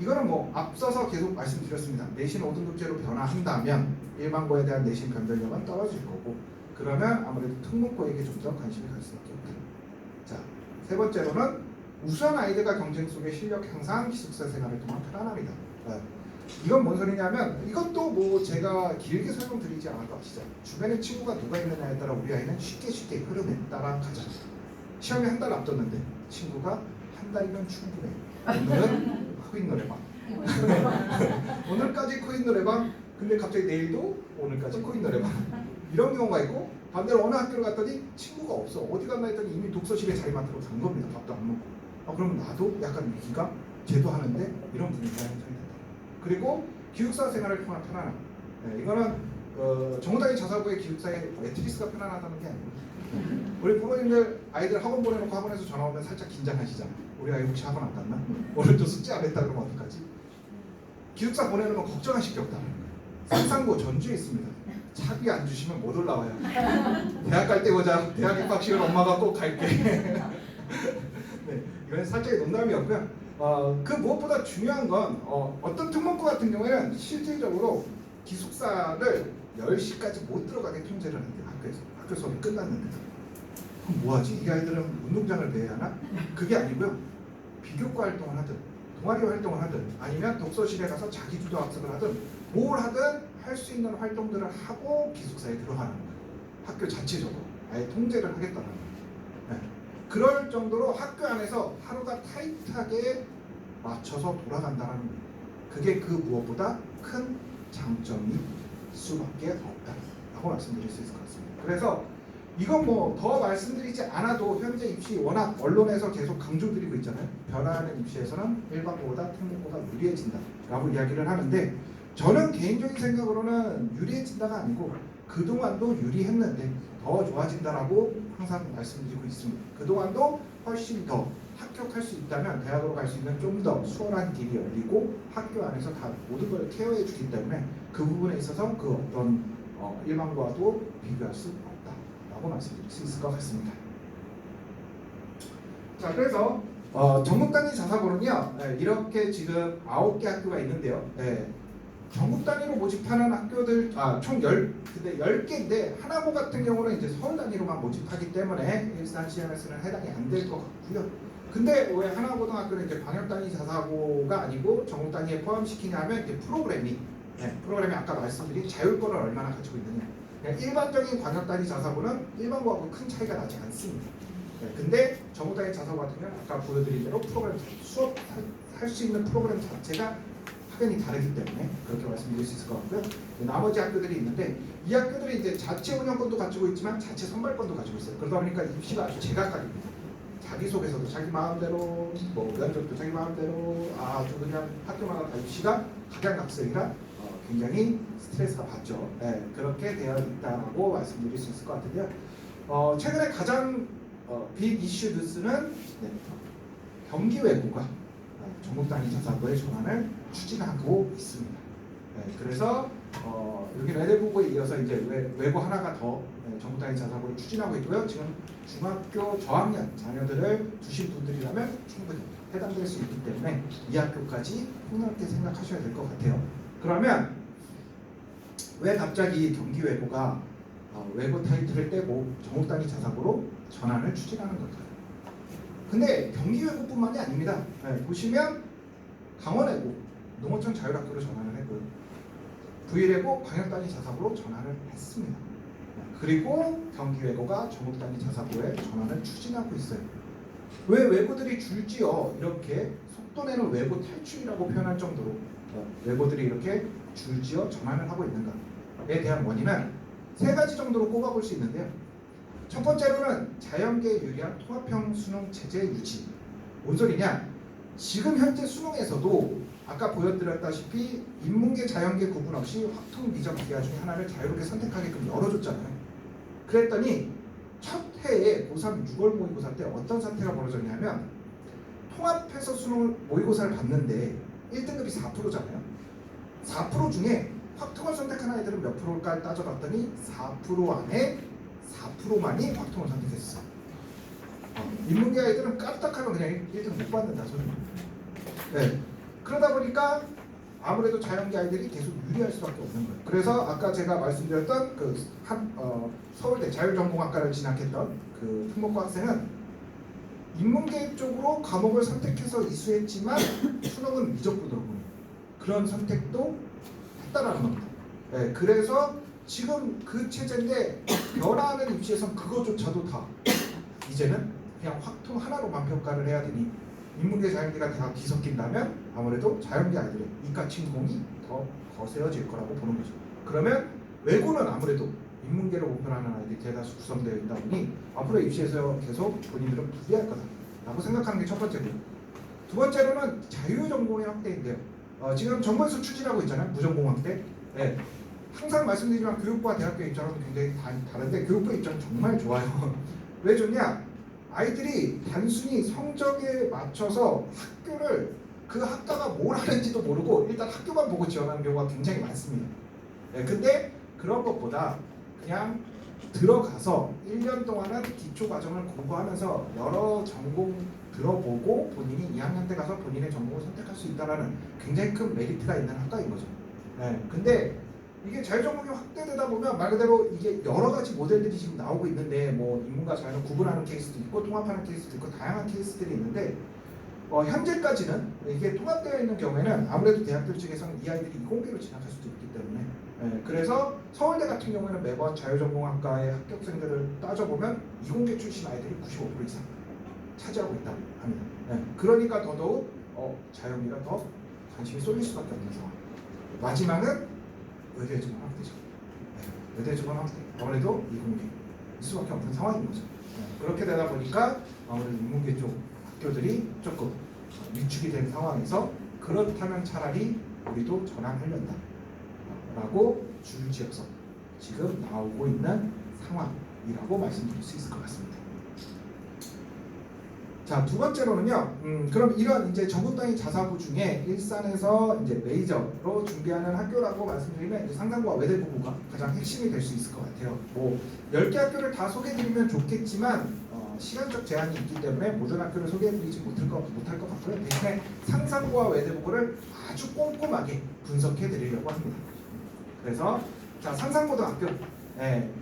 이거는 뭐 앞서서 계속 말씀드렸습니다. 내신 5등급제로 변화한다면 일반고에 대한 내신 변별력은 떨어질 거고 그러면 아무래도 특목고에게 좀 더 관심이 갈 수밖에 없다. 자, 세 번째로는 우수한 아이들과 경쟁 속의 실력 향상, 기숙사 생활을 통한 편안함이다. 이건 뭔 소리냐면 이것도 뭐 제가 길게 설명드리지 않아도 아시죠? 주변에 친구가 누가 있느냐에 따라 우리 아이는 쉽게 흐름에 따라 가잖아. 시험이 한 달 앞뒀는데 친구가 한 달이면 충분해. 오늘은 코인 노래방. 오늘까지 코인 노래방. 근데 갑자기 내일도 오늘까지 코인 노래방. 이런 경우가 있고 반대로 어느 학교를 갔더니 친구가 없어. 어디 갔나 했더니 이미 독서실에 자리 맡으러 간 겁니다. 밥도 안 먹고. 그러면 나도 약간 위기가 제도 하는데 이런 분위기가 형성이 된다. 그리고 기숙사 생활을 통한 편안함. 이거는 정우당의 자사고의 기숙사의 매트리스가 편안하다는 게 아니고 우리 부모님들 아이들 학원 보내놓고 학원에서 전화 오면 살짝 긴장하시잖아. 우리 아이 혹시 학원 안 갔나? 오늘도 숙제 안 했다 그러면 어떡하지? 기숙사 보내놓으면 걱정하실 게 없다. 상산고 전주에 있습니다. 차비 안 주시면 못 올라와요. 대학 갈 때 보자. 대학 입학식을 엄마가 꼭 갈게. 네, 이건 살짝의 농담이었고요. 그 무엇보다 중요한 건 어떤 특목고 같은 경우에는 실질적으로 기숙사를 10시까지 못 들어가게 통제를 하는데요. 학교 수업이 끝났는데 그럼 뭐하지? 이 아이들은 운동장을 매야 하나? 그게 아니고요. 비교과 활동을 하든 동아리 활동을 하든 아니면 독서실에 가서 자기주도 학습을 하든 뭘 하든 할 수 있는 활동들을 하고 기숙사에 들어가는 거예요. 학교 자체적으로 아예 통제를 하겠다는 거예요. 네. 그럴 정도로 학교 안에서 하루가 타이트하게 맞춰서 돌아간다는 거예요. 그게 그 무엇보다 큰 장점일 수밖에 없다라고 말씀드릴 수 있을 것 같습니다. 그래서 이건 뭐 더 말씀드리지 않아도 현재 입시 워낙 언론에서 계속 강조드리고 있잖아요. 변화하는 입시에서는 일반고보다 특목고가 유리해진다라고 이야기를 하는데 저는 개인적인 생각으로는 유리해진다가 아니고 그동안도 유리했는데 더 좋아진다라고 항상 말씀드리고 있습니다. 그동안도 훨씬 더 합격할 수 있다면 대학으로 갈 수 있는 좀 더 수월한 길이 열리고 학교 안에서 다 모든 걸 케어해 주기 때문에 그 부분에 있어서 그 어떤 일반고와도 비교할 수 없다라고 말씀드릴 수 있을 것 같습니다. 자, 그래서 전국 단위 자사고는요 이렇게 지금 9개 학교가 있는데요. 전국 단위로 모집하는 학교들 총 10개인데 하나고 같은 경우는 이제 서울 단위로만 모집하기 때문에 일산 CMS는 해당이 안 될 것 같고요. 근데 왜 하나고등학교는 이제 광역 단위 자사고가 아니고 전국 단위에 포함시키냐면 이제 프로그램이 아까 말씀드린 자율권을 얼마나 가지고 있느냐. 일반적인 광역 단위 자사고는 일반고하고 큰 차이가 나지 않습니다. 근데 전국 단위 자사고 같은 경우는 아까 보여드린 대로 프로그램 수업할 수 있는 프로그램 자체가 학연이 다르기 때문에 그렇게 말씀드릴 수 있을 것 같고요. 나머지 학교들이 있는데 이 학교들이 이제 자체 운영권도 가지고 있지만 자체 선발권도 가지고 있어요. 그러다 보니까 입시가 아주 제각각입니다. 자기소개서도 자기 마음대로, 면접도 자기 마음대로 아주 그냥 학교마다 다 입시가 각양각색이라 굉장히 스트레스가 받죠. 그렇게 되어 있다고 말씀드릴 수 있을 것 같은데요. 최근에 가장 빅 이슈 뉴스는 경기외고가 전국 단위 자사고의 전환을 추진하고 있습니다. 그래서 여기 레벨부고에 이어서 이제 외고 하나가 더 전국 단위 자사고를 추진하고 있고요. 지금 중학교 저학년 자녀들을 두신 분들이라면 충분히 해당될 수 있기 때문에 이 학교까지 폭넓게 생각하셔야 될 것 같아요. 그러면 왜 갑자기 경기외고가 외고 타이틀을 떼고 전국 단위 자사고로 전환을 추진하는 걸까요? 근데 경기외고뿐만이 아닙니다. 보시면 강원외고 농어촌 자율학교로 전환을 했고요. V레고 광역 단위 자사고로 전환을 했습니다. 그리고 경기외고가 전국 단위 자사고에 전환을 추진하고 있어요. 왜 외고들이 줄지어 이렇게 속도 내는 외고 탈출이라고 표현할 정도로 외고들이 이렇게 줄지어 전환을 하고 있는가에 대한 원인은 세 가지 정도로 꼽아볼 수 있는데요. 첫 번째로는 자연계에 유리한 통합형 수능 체제 유지. 뭔 소리냐? 지금 현재 수능에서도 아까 보여드렸다시피 인문계, 자연계 구분 없이 확통 미적 기하 중에 하나를 자유롭게 선택하게끔 열어줬잖아요. 그랬더니 첫 해에 고3 6월 모의고사 때 어떤 사태가 벌어졌냐면 통합해서 수능 모의고사를 봤는데 1등급이 4%잖아요. 4% 중에 확통을 선택한 아이들은 몇 프로일까 따져봤더니 4% 안에 4%만이 확통을 선택했어요. 인문계 아이들은 까딱하면 그냥 1등 못 받는다 소리. 네. 그러다 보니까 아무래도 자연계 아이들이 계속 유리할 수밖에 없는 거예요. 그래서 아까 제가 말씀드렸던 서울대 자율전공학과를 진학했던 그 특목고 학생은 인문계 쪽으로 과목을 선택해서 이수했지만 수능은 미적분으로 보는 그런 선택도 했다라는 겁니다. 네, 그래서 지금 그 체제인데 변화하는 입시에선 그거조차도 다 이제는 그냥 확통 하나로만 평가를 해야 되니 인문계 자연계가 다 뒤섞인다면 아무래도 자연계 아이들의 이과 침공이 더 거세어질 거라고 보는 거죠. 그러면 외고는 아무래도 인문계를 목표로 하는 아이들이 대다수 구성되어 있다 보니 앞으로 입시에서 계속 본인들은 불리할 거다라고 생각하는 게 첫 번째고요. 두 번째로는 자유전공의 확대인데요. 지금 정부에서 추진하고 있잖아요. 무전공 확대. 네. 항상 말씀드리지만 교육부와 대학교의 입장은 굉장히 다른데 교육부 입장은 정말 좋아요. 왜 좋냐? 아이들이 단순히 성적에 맞춰서 학교를 그 학과가 뭘 하는지도 모르고 일단 학교만 보고 지원하는 경우가 굉장히 많습니다. 네, 근데 그런 것보다 그냥 들어가서 1년 동안은 기초 과정을 공부하면서 여러 전공 들어보고 본인이 2학년 때 가서 본인의 전공을 선택할 수 있다는 굉장히 큰 메리트가 있는 학과인 거죠. 네, 근데 이게 자율전공이 확대되다 보면 말 그대로 이게 여러 가지 모델들이 지금 나오고 있는데 뭐 인문과 자연을 구분하는 케이스도 있고 통합하는 케이스도 있고 다양한 케이스들이 있는데 현재까지는 이게 통합되어 있는 경우에는 아무래도 대학들 측에서는 이 아이들이 이공계로 진학할 수도 있기 때문에 그래서 서울대 같은 경우에는 매번 자율전공학과의 합격생들을 따져보면 이공계 출신 아이들이 95% 이상 차지하고 있다고 합니다. 그러니까 더더욱 자연계가 더 관심이 쏠릴 수밖에 없는 상황. 마지막은 의대 지원 확대죠. 의대 지원 확대. 아무래도 이공계일 수밖에 없는 상황인 거죠. 그렇게 되다 보니까 아무래도 인문계 쪽 학교들이 조금 위축이 된 상황에서 그렇다면 차라리 우리도 전환하려다 라고 줄지어서 지금 나오고 있는 상황이라고 말씀드릴 수 있을 것 같습니다. 자, 두 번째로는요. 그럼 이런 이제 전국 단위 자사고 중에 일산에서 이제 메이저로 준비하는 학교라고 말씀드리면 이제 상상고와 외대부고가 가장 핵심이 될 수 있을 것 같아요. 뭐 10개 학교를 다 소개해드리면 좋겠지만 시간적 제한이 있기 때문에 모든 학교를 소개해드리지 못할 것 같고요. 대신에 상상고와 외대부고를 아주 꼼꼼하게 분석해드리려고 합니다. 그래서 자, 상상고등학교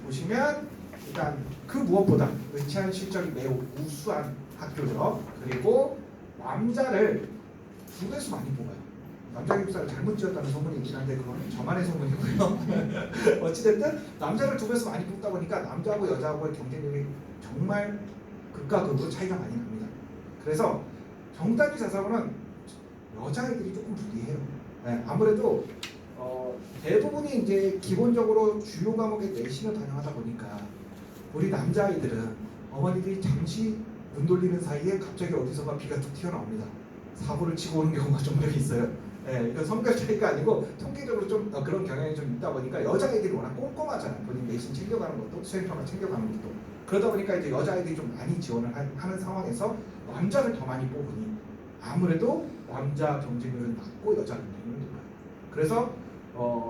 보시면 일단 그 무엇보다 의치한 실적이 매우 우수한 학교죠. 그리고 남자를 2배수 많이 뽑아요. 남자 교육사를 잘못 지었다는 소문이 있긴 한데 그건 저만의 소문이고요. 어찌됐든 남자를 2배수 많이 뽑다 보니까 남자하고 여자하고의 경쟁력이 정말 극과 극으로 차이가 많이 납니다. 그래서 정단위 자사고는 여자애들이 조금 불리해요. 아무래도 대부분이 이제 기본적으로 주요 과목에 내신을 반영하다 보니까 우리 남자아이들은 어머니들이 잠시 눈 돌리는 사이에 갑자기 어디선가 비가 툭 튀어나옵니다. 사고를 치고 오는 경우가 종종 있어요. 이건 성별 차이가 아니고 통계적으로 좀 그런 경향이 좀 있다 보니까 여자아이들이 워낙 꼼꼼하잖아요. 본인 내신 챙겨가는 것도 수행평가 챙겨가는 것도 그러다 보니까 이제 여자아이들이 좀 많이 지원을 하는 상황에서 남자를 더 많이 뽑으니 아무래도 남자 경쟁률은 낮고 여자 경쟁률은 높아요. 그래서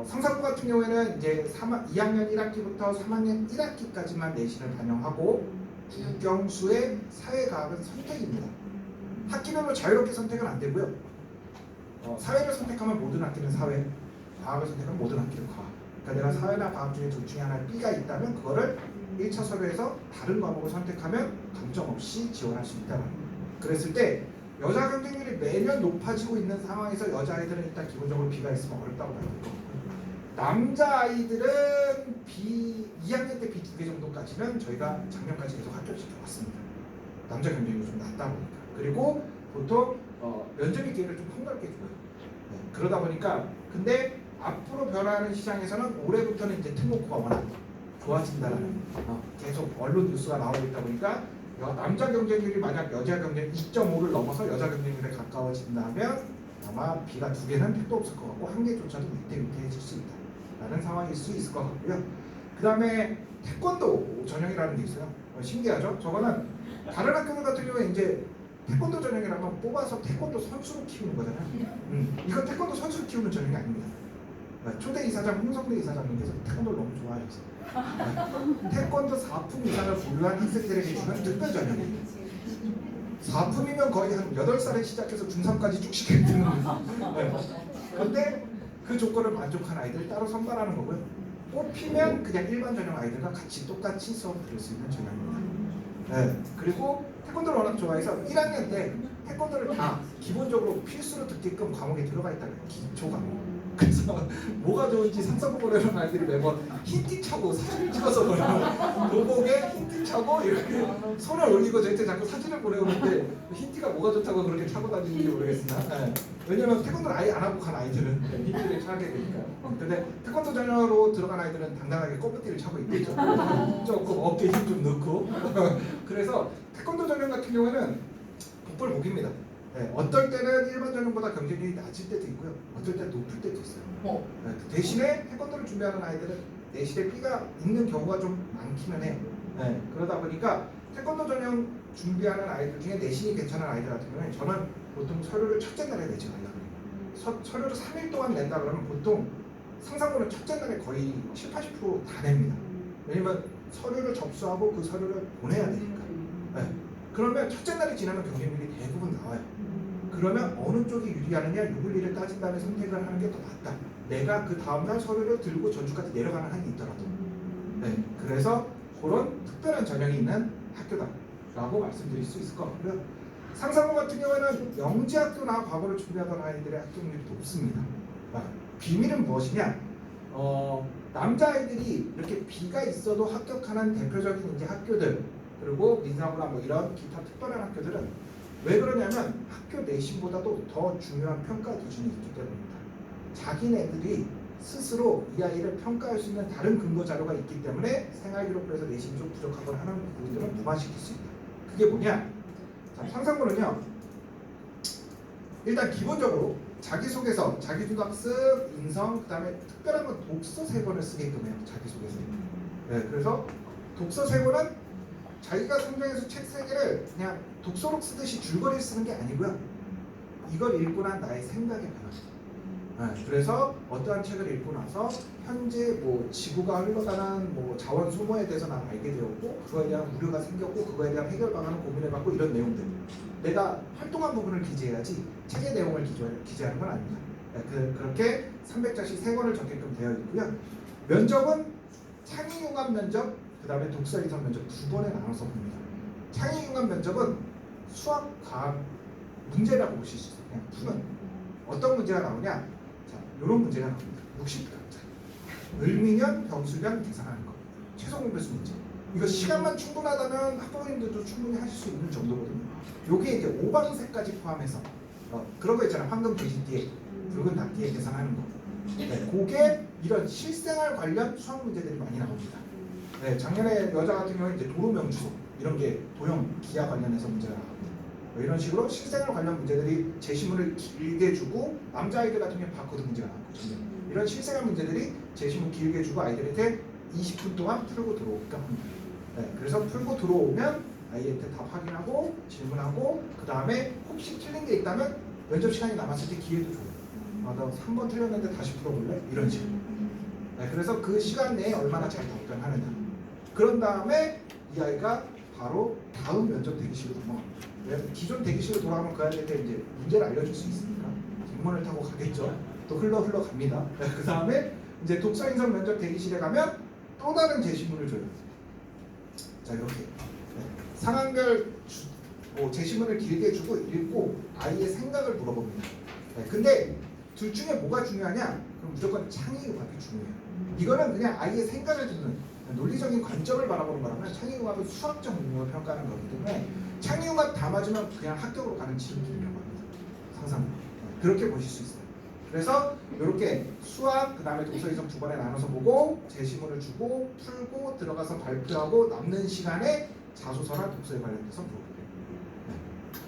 상상고 같은 경우에는 이제 2학년 1학기부터 3학년 1학기까지만 내신을 반영하고 국영수의 사회과학은 선택입니다. 학기별로 자유롭게 선택은 안 되고요. 사회를 선택하면 모든 학기는 사회, 과학을 선택하면 모든 학기는 과학. 그러니까 내가 사회나 과학 중에 둘 중에 하나에 B가 있다면 그거를 1차 서류에서 다른 과목을 선택하면 강점 없이 지원할 수 있다는 거예요. 그랬을 때 여자 경쟁률이 매년 높아지고 있는 상황에서 여자아이들은 일단 기본적으로 B가 있으면 어렵다고 봐요. 남자 아이들은 2학년 때 B 2개 정도까지는 저희가 작년까지 계속 학교를 지켜왔습니다. 남자 경쟁률이 좀 낮다 보니까. 그리고 보통 면접의 기회를 좀 폭넓게 줘요. 네, 그러다 보니까 근데 앞으로 변화하는 시장에서는 올해부터는 이제 특목고가 워낙 좋아진다라는 계속 언론 뉴스가 나오고 있다 보니까 남자 경쟁률이 만약 여자 경쟁 2.5를 넘어서 여자 경쟁률에 가까워진다면 아마 B가 2개는 택도 없을 것 같고 1개조차도 위태위태해질 수 있다라는 상황일 수 있을 것 같고요. 그 다음에 태권도 전형이라는 게 있어요. 신기하죠? 저거는 다른 학교들 같은 경우에 이제 태권도 전형이라면 뽑아서 태권도 선수로 키우는 거잖아요. 이건 태권도 선수로 키우는 전형이 아닙니다. 초대 이사장 홍성대 이사장님께서 태권도를 너무 좋아하셨어요. 태권도 4품 이상을 보유한 학생들에게 주는 특별 전형이에요. 4품이면 거의 한 8살에 시작해서 중3까지 쭉 시켜주는 거예요. 그런데 그 조건을 만족한 아이들을 따로 선발하는 거고요. 뽑히면 그냥 일반 전형 아이들과 같이 똑같이 수업 들을 수 있는 전형입니다. 네. 그리고 태권도를 워낙 좋아해서 1학년 때 태권도를 다 기본적으로 필수로 듣게끔 과목에 들어가 있다고요. 기초 과목. 그래서 뭐가 좋은지 상상해보려는 아이들이 매번 흰티 차고 사진을 찍어서 보내요. 도복에 흰티 차고 이렇게 손을 올리고 저한테 자꾸 사진을 보내오는데 흰티가 뭐가 좋다고 그렇게 차고 다니는지 모르겠으나 네. 왜냐면 태권도를 아예 안 하고 간 아이들은 흰티를 차게 되니까요. 근데 태권도 전형으로 들어간 아이들은 당당하게 꼬부띠를 차고 있겠죠. 조금 어깨에 힘 좀 넣고 그래서 태권도 전형 같은 경우에는 복불복입니다. 네, 어떨 때는 일반 전형보다 경쟁률이 낮을 때도 있고요. 어떨 때는 높을 때도 있어요. 네, 대신에 태권도를 준비하는 아이들은 내신에 B가 있는 경우가 좀 많기는 해요. 네, 그러다 보니까 태권도 전형 준비하는 아이들 중에 내신이 괜찮은 아이들 같은 경우는 저는 보통 서류를 첫째 날에 내지 말라고 해요. 서류를 3일 동안 낸다 그러면 보통 상상고는 첫째 날에 거의 70~80% 다 냅니다. 왜냐면 서류를 접수하고 그 서류를 보내야 되니까. 네. 그러면 첫째 날이 지나면 경쟁률이 대부분 나와요. 그러면 어느 쪽이 유리하느냐 유불리를 따진 다음에 선택을 하는 게 더 낫다. 내가 그 다음날 서류를 들고 전주까지 내려가는 한이 있더라도. 네, 그래서 그런 특별한 전형이 있는 학교다라고 말씀드릴 수 있을 것 같고요. 상상고 같은 경우에는 영재학교나 과거를 준비하던 아이들의 합격률이 높습니다. 비밀은 무엇이냐? 남자아이들이 이렇게 B가 있어도 합격하는 대표적인 이제 학교들 그리고 민사고나 뭐 이런 기타 특별한 학교들은 왜 그러냐면 학교 내신보다도 더 중요한 평가 기준이 있기 때문입니다. 자기네들이 스스로 이 아이를 평가할 수 있는 다른 근거 자료가 있기 때문에 생활기록부에서 내신이 좀 부족하거나 하는 부분들은 무마시킬 수 있다. 그게 뭐냐? 자, 상상고는요. 일단 기본적으로 자기소개서, 자기주각습, 인성, 그 다음에 특별한 건 독서 3권을 쓰게끔 해요. 자기소개서. 네, 그래서 독서 3권은 자기가 성경에서 책 3개를 그냥 독서록 쓰듯이 줄거리를 쓰는 게 아니고요. 이걸 읽고 난 나의 생각의 변화. 네, 그래서 어떠한 책을 읽고 나서 현재 뭐 지구가 흘러가는 뭐 자원 소모에 대해서 난 알게 되었고 그거에 대한 우려가 생겼고 그거에 대한 해결 방안을 고민해봤고 이런 내용들. 내가 활동한 부분을 기재해야지 책의 내용을 기재하는 건 아닙니다. 네, 그렇게 300자씩 3권을 적게끔 되어 있고요. 면접은 창의융합 면접, 그 다음에 독서인성 면접 2번에 나눠서 봅니다. 창의융합 면접은 수학, 과학 문제라고 보실 수 있어요. 그냥 푸는. 어떤 문제가 나오냐? 자, 이런 문제가 나옵니다. 60강. 을미년, 병수년 계산하는 거. 최소 공배수 문제. 이거 시간만 충분하다면 학부모님들도 충분히 하실 수 있는 정도거든요. 요게 이제 오방색까지 포함해서 그런 거 있잖아요. 황금 돼지띠에 붉은 닭띠에 계산하는 거. 네, 그게 이런 실생활 관련 수학 문제들이 많이 나옵니다. 네, 작년에 여자 같은 경우에 이제 도로 명주소 이런 게 도형 기하 관련해서 문제가 나왔고 이런 식으로 실생활 관련 문제들이 제시문을 길게 주고 남자아이들 같은 경우에 바코드 문제가 나왔고 이런 실생활 문제들이 제시문 길게 주고 아이들한테 20분 동안 풀고 들어오게끔 합니다. 네, 그래서 풀고 들어오면 아이한테 답 확인하고 질문하고 그 다음에 혹시 틀린 게 있다면 면접 시간이 남았을 때 기회도 줘요. 너 3번 틀렸는데 다시 풀어볼래? 이런 식으로. 네, 그래서 그 시간 내에 얼마나 잘 답변하느냐. 그런 다음에 이 아이가 바로 다음 면접 대기실로 넘어갑니다. 기존 대기실로 돌아가면 그 아이한테 이제 문제를 알려줄 수 있으니까 뒷문을 타고 가겠죠. 또 흘러 갑니다. 네, 그 다음에 이제 독서인성 면접 대기실에 가면 또 다른 제시문을 줘요. 자, 이렇게 네. 상황별 제시문을 길게 주고 읽고 아이의 생각을 물어봅니다. 네, 근데 둘 중에 뭐가 중요하냐? 그럼 무조건 창의융합이 중요해요. 이거는 그냥 아이의 생각을 듣는 논리적인 관점을 바라보는 거라면 창의융합은 수학적 능력을 평가하는 거기 때문에 창의융합 다 맞으면 그냥 합격으로 가는 지름길이라고 합니다. 상상 그렇게 보실 수 있어요. 그래서 이렇게 수학 그 다음에 독서 이성 두 번에 나눠서 보고 제시문을 주고 풀고 들어가서 발표하고 남는 시간에 자소서나 독서에 관련돼서 물어보고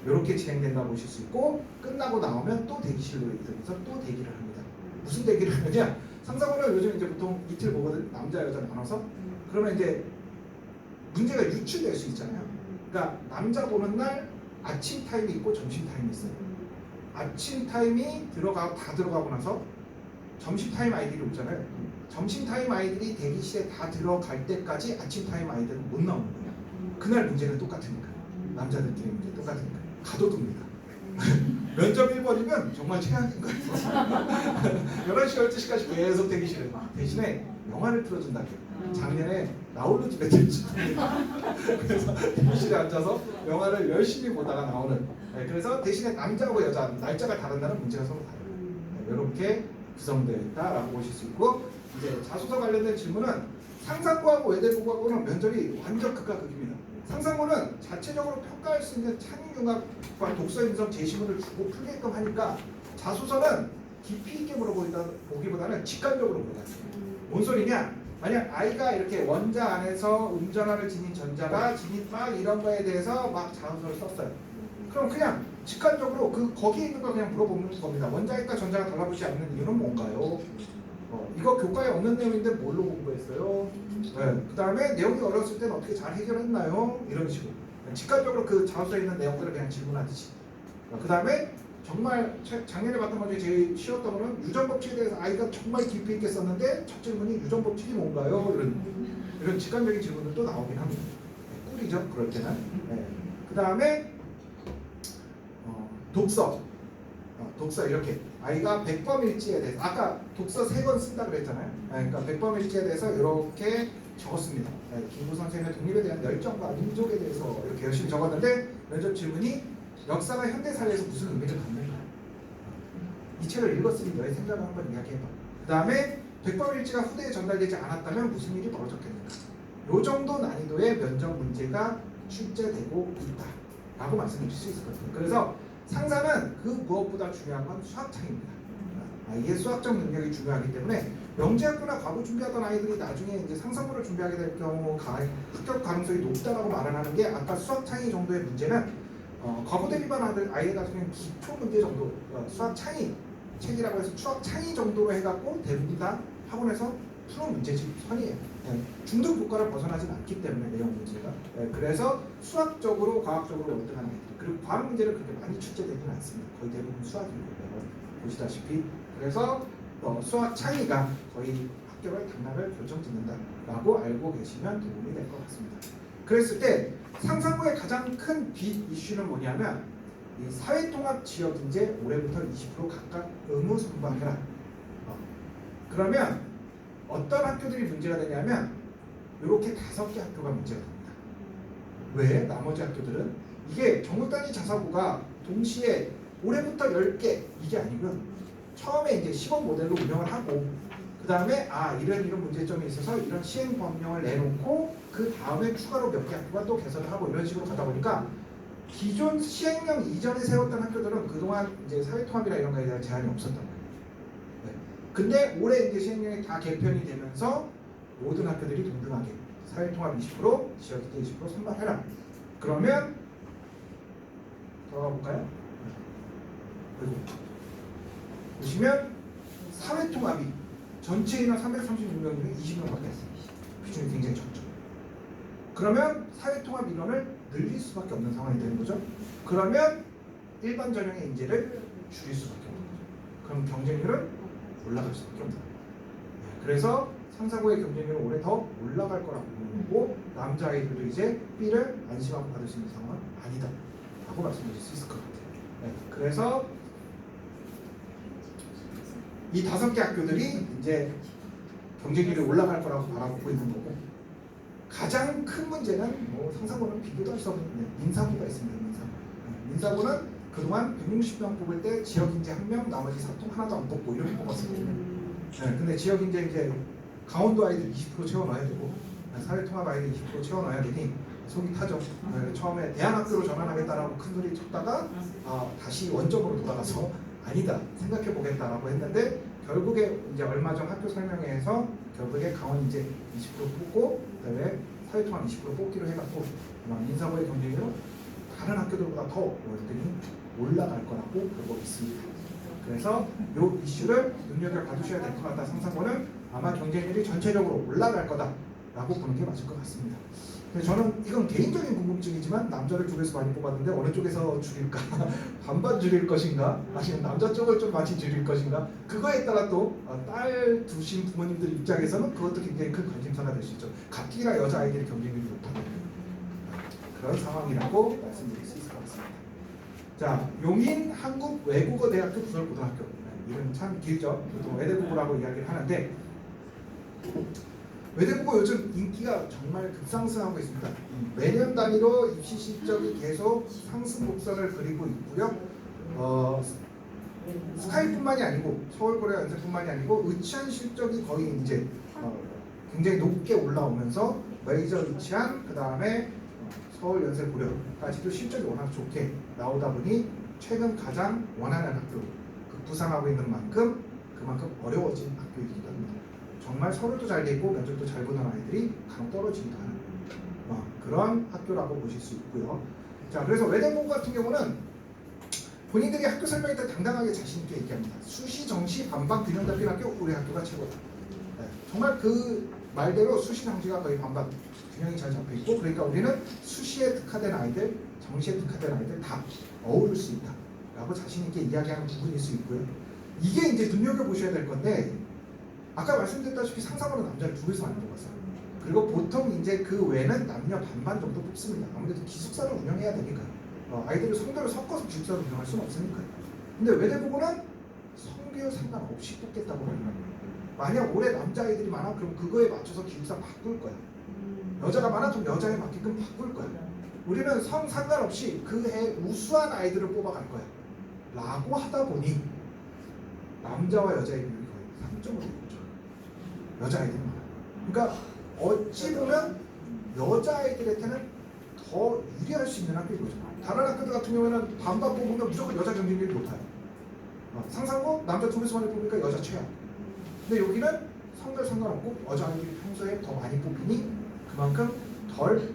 이렇게 진행된다 보실 수 있고 끝나고 나오면 또 대기실로 이동해서 또 대기를 합니다. 무슨 대기를 하느냐? 상상호는 요즘 이제 보통 이틀 보거든. 남자 여자 나눠서 그러면 이제 문제가 유출될 수 있잖아요. 그러니까 남자 보는 날 아침 타임이 있고 점심 타임이 있어요. 아침 타임이 다 들어가고 나서 점심 타임 아이들이 오잖아요. 점심 타임 아이들이 대기실에 다 들어갈 때까지 아침 타임 아이들은 못 나오는 거예요. 그날 문제는 똑같으니까 남자들끼리 문제 똑같으니까 가둬둡니다. 면접 1번이면 정말 최악인 거예요. 11시, 12시까지 계속 대기실에 대신에 영화를 틀어준다고. 작년에 나홀로 집에 들었습니다. 그래서 대기실에 앉아서 영화를 열심히 보다가 나오는. 네, 그래서 대신에 남자하고 여자 날짜가 다른 날은 문제가 서로 다르요. 이렇게 구성되어 있다라고 보실 수 있고 이제 자소서 관련된 질문은 상상고하고 외대고하고는 면접이 완전 극과 극입니다. 상상고는 자체적으로 평가할 수 있는 창의융합과 독서 인성 제시문을 주고 풀게끔 하니까 자소서는 깊이 있게 물어보기보다는 직관적으로 물어봐요. 뭔 소리냐? 만약 아이가 이렇게 원자 안에서 운전화를 지닌 전자가 진입막 이런 거에 대해서 막 자소서를 썼어요. 그럼 그냥 직관적으로 거기에 있는 거 그냥 물어보는 겁니다. 원자핵과 전자가 달라붙지 않는 이유는 뭔가요? 이거 교과에 없는 내용인데 뭘로 공부했어요? 네. 그 다음에 내용이 어려웠을 때는 어떻게 잘 해결했나요? 이런 식으로 직관적으로 그 자소서에 있는 내용들을 그냥 질문하듯이. 그 다음에 정말 작년에 봤던 것 중에 제일 쉬웠던 거는 유전법칙에 대해서 아이가 정말 깊이 있게 썼는데 첫 질문이 유전법칙이 뭔가요? 이런 직관적인 질문들도 나오긴 합니다. 네, 꿀이죠 그럴 때는. 네. 그 다음에 독서 이렇게 아이가 백범일지에 대해서 아까 독서 3권 쓴다 그랬잖아요. 그러니까 백범일지에 대해서 이렇게 적었습니다. 김구 선생님의 독립에 대한 열정과 민족에 대해서 이렇게 열심히 적었는데 면접 질문이 역사가 현대 사회에서 무슨 의미를 갖는가? 이 책을 읽었으니 너의 생각을 한번 이야기해봐. 그 다음에 백범일지가 후대에 전달되지 않았다면 무슨 일이 벌어졌겠는가? 요 정도 난이도의 면접 문제가 출제되고 있다 라고 말씀해 주실 수 있을 것 같아요. 그래서 상사는 그 무엇보다 중요한 건 수학창입니다. 아이의 수학적 능력이 중요하기 때문에 영재학교나 과거 준비하던 아이들이 나중에 이제 상상고를 준비하게 될 경우 합격 가능성이 높다라고 말을 하는 게 아까 수학창의 정도의 문제는 과거 대비반 아이들 같은 경우는 기초 문제 정도 수학창의 책이라고 해서 수학창의 정도로 해갖고 대부분 다 학원에서 푸는 문제집 선이에요. 중등 교과를 벗어나진 않기 때문에 내용 문제가. 그래서 수학적으로 과학적으로 월등한 아이들 그리고 과학 문제를 그렇게 많이 출제되지는 않습니다. 거의 대부분 수학이고요. 보시다시피 그래서 수학 창의가 거의 합격을 당락을 결정짓는다라고 알고 계시면 도움이 될 것 같습니다. 그랬을 때 상상고의 가장 큰 빅 이슈는 뭐냐면 이 사회통합 지역인재 올해부터 20% 각각 의무 선발해라. 그러면 어떤 학교들이 문제가 되냐면 이렇게 5개 학교가 문제가 됩니다. 왜? 나머지 학교들은 이게 전국단위 자사고가 동시에 올해부터 10개 이게 아니고요. 처음에 이제 시범 모델로 운영을 하고 그 다음에 이런 문제점이 있어서 이런 시행 법령을 내놓고 그 다음에 추가로 몇 개 학교가 또 개설을 하고 이런 식으로 가다 보니까 기존 시행령 이전에 세웠던 학교들은 그동안 이제 사회통합이나 이런 거에 대한 제한이 없었던 거예요. 근데 올해 이제 시행령이 다 개편이 되면서 모든 학교들이 동등하게 사회통합 20%, 지역인재 20% 선발해라. 그러면 들어가 볼까요? 그리고 보시면 사회통합이 전체 인원 336명 중에 20명밖에 안 써요. 비중이 굉장히 적죠. 그러면 사회통합 인원을 늘릴 수밖에 없는 상황이 되는 거죠. 그러면 일반 전형의 인재를 줄일 수밖에 없는 거죠. 그럼 경쟁률은 올라갈 수밖에 없다. 그래서 상사고의 경쟁률은 올해 더 올라갈 거라고 보는 거고 남자아이들도 이제 B를 안심하고 받을 수 있는 상황은 아니다 라고 말씀드릴 수 있을 것 같아요. 그래서 이 5개 학교들이 이제 경쟁률이 올라갈 거라고 바라보고 있는 거고 가장 큰 문제는 상사고는 비교도 할 수 없는 민사고가 있습니다. 민사고는 그동안 160명 뽑을 때 지역인재 1명, 나머지 사통 하나도 안 뽑고 이렇게 뽑았었거든요. 네, 근데 지역인재 이제 강원도 아이들 20% 채워넣어야 되고 사회통합 아이들 20% 채워넣어야 되니 속이 타죠. 처음에 대안학교로 전환하겠다라고 큰소리 쳤다가 다시 원점으로 돌아가서 아니다 생각해 보겠다라고 했는데 결국에 이제 얼마 전 학교 설명회에서 결국에 강원 이제 20% 뽑고 그다음에 사회통합 20% 뽑기로 해갖고 아마 인사고의 경쟁률은 다른 학교들보다 더 월등히 올라갈 거라고 보고 있습니다. 그래서 이 이슈를 눈여겨봐주셔야 될 것 같다. 상상고는 아마 경쟁률이 전체적으로 올라갈 거다라고 보는 게 맞을 것 같습니다. 저는 이건 개인적인 궁금증이지만 남자를 쪽에서 많이 뽑았는데 어느 쪽에서 줄일까? 반반 줄일 것인가? 아니면 남자 쪽을 좀 많이 줄일 것인가? 그거에 따라 또 딸 두신 부모님들 입장에서는 그것도 굉장히 큰 관심사가 될 수 있죠. 가뜩이나 여자 아이들이 경쟁률이 높다는 그런 상황이라고 말씀드릴 수 있을 것 같습니다. 자, 용인 한국외국어대학교 부설고등학교. 이름 참 길죠. 보통 외대국어라고 이야기를 하는데 외대국어 요즘 인기가 정말 급상승하고 있습니다. 매년 단위로 입시 실적이 계속 상승 곡선을 그리고 있고요. 스카이뿐만이 아니고 서울고려 연세뿐만이 아니고 의치한 실적이 거의 이제 굉장히 높게 올라오면서 메이저 의치한 그 다음에 서울 연세 고려까지도 실적이 워낙 좋게 나오다 보니 최근 가장 원하는 학교 급부상하고 있는 만큼 그만큼 어려워진 학교이기도 합니다. 정말 서류도 잘 돼 있고 면접도 잘 보는 아이들이 간혹 떨어지기도 하는 그런 학교라고 보실 수 있고요. 자, 그래서 외대고고 같은 경우는 본인들이 학교 설명회 때 당당하게 자신 있게 얘기합니다. 수시, 정시, 반반 균형 잡힌 학교 우리 학교가 최고다. 네, 정말 그 말대로 수시, 정시가 거의 반반 균형이 잘 잡혀 있고 그러니까 우리는 수시에 특화된 아이들, 정시에 특화된 아이들 다 어우를 수 있다라고 자신 있게 이야기하는 부분일 수 있고요. 이게 이제 눈여겨 보셔야 될 건데. 아까 말씀드렸다시피 상상으로 남자를 둘이서 많이 뽑았어요. 그리고 보통 이제 그 외는 남녀 반반 정도 뽑습니다. 아무래도 기숙사를 운영해야 되니까요. 아이들을 성별을 섞어서 기숙사를 운영할 수는 없으니까요. 근데 외대부고는 성별 상관없이 뽑겠다고 합니다. 만약 올해 남자아이들이 많아 그럼 그거에 맞춰서 기숙사 바꿀 거야. 여자가 많아 그럼 여자에 맞게끔 바꿀 거야. 우리는 성 상관없이 그 해 우수한 아이들을 뽑아갈 거야. 라고 하다 보니 남자와 여자의 비율이 거의 3.5로 여자아이들이 많아요. 그러니까 어찌 보면 여자아이들한테는 더 유리할 수 있는 학교인 거죠. 다른 학교들 같은 경우에는 반반 뽑으면 무조건 여자 경쟁률이 높아요. 상상고 남자 둘이서 많이 뽑으니까 여자 최악. 근데 여기는 성별 상관없고 여자아이들이 평소에 더 많이 뽑히니 그만큼 덜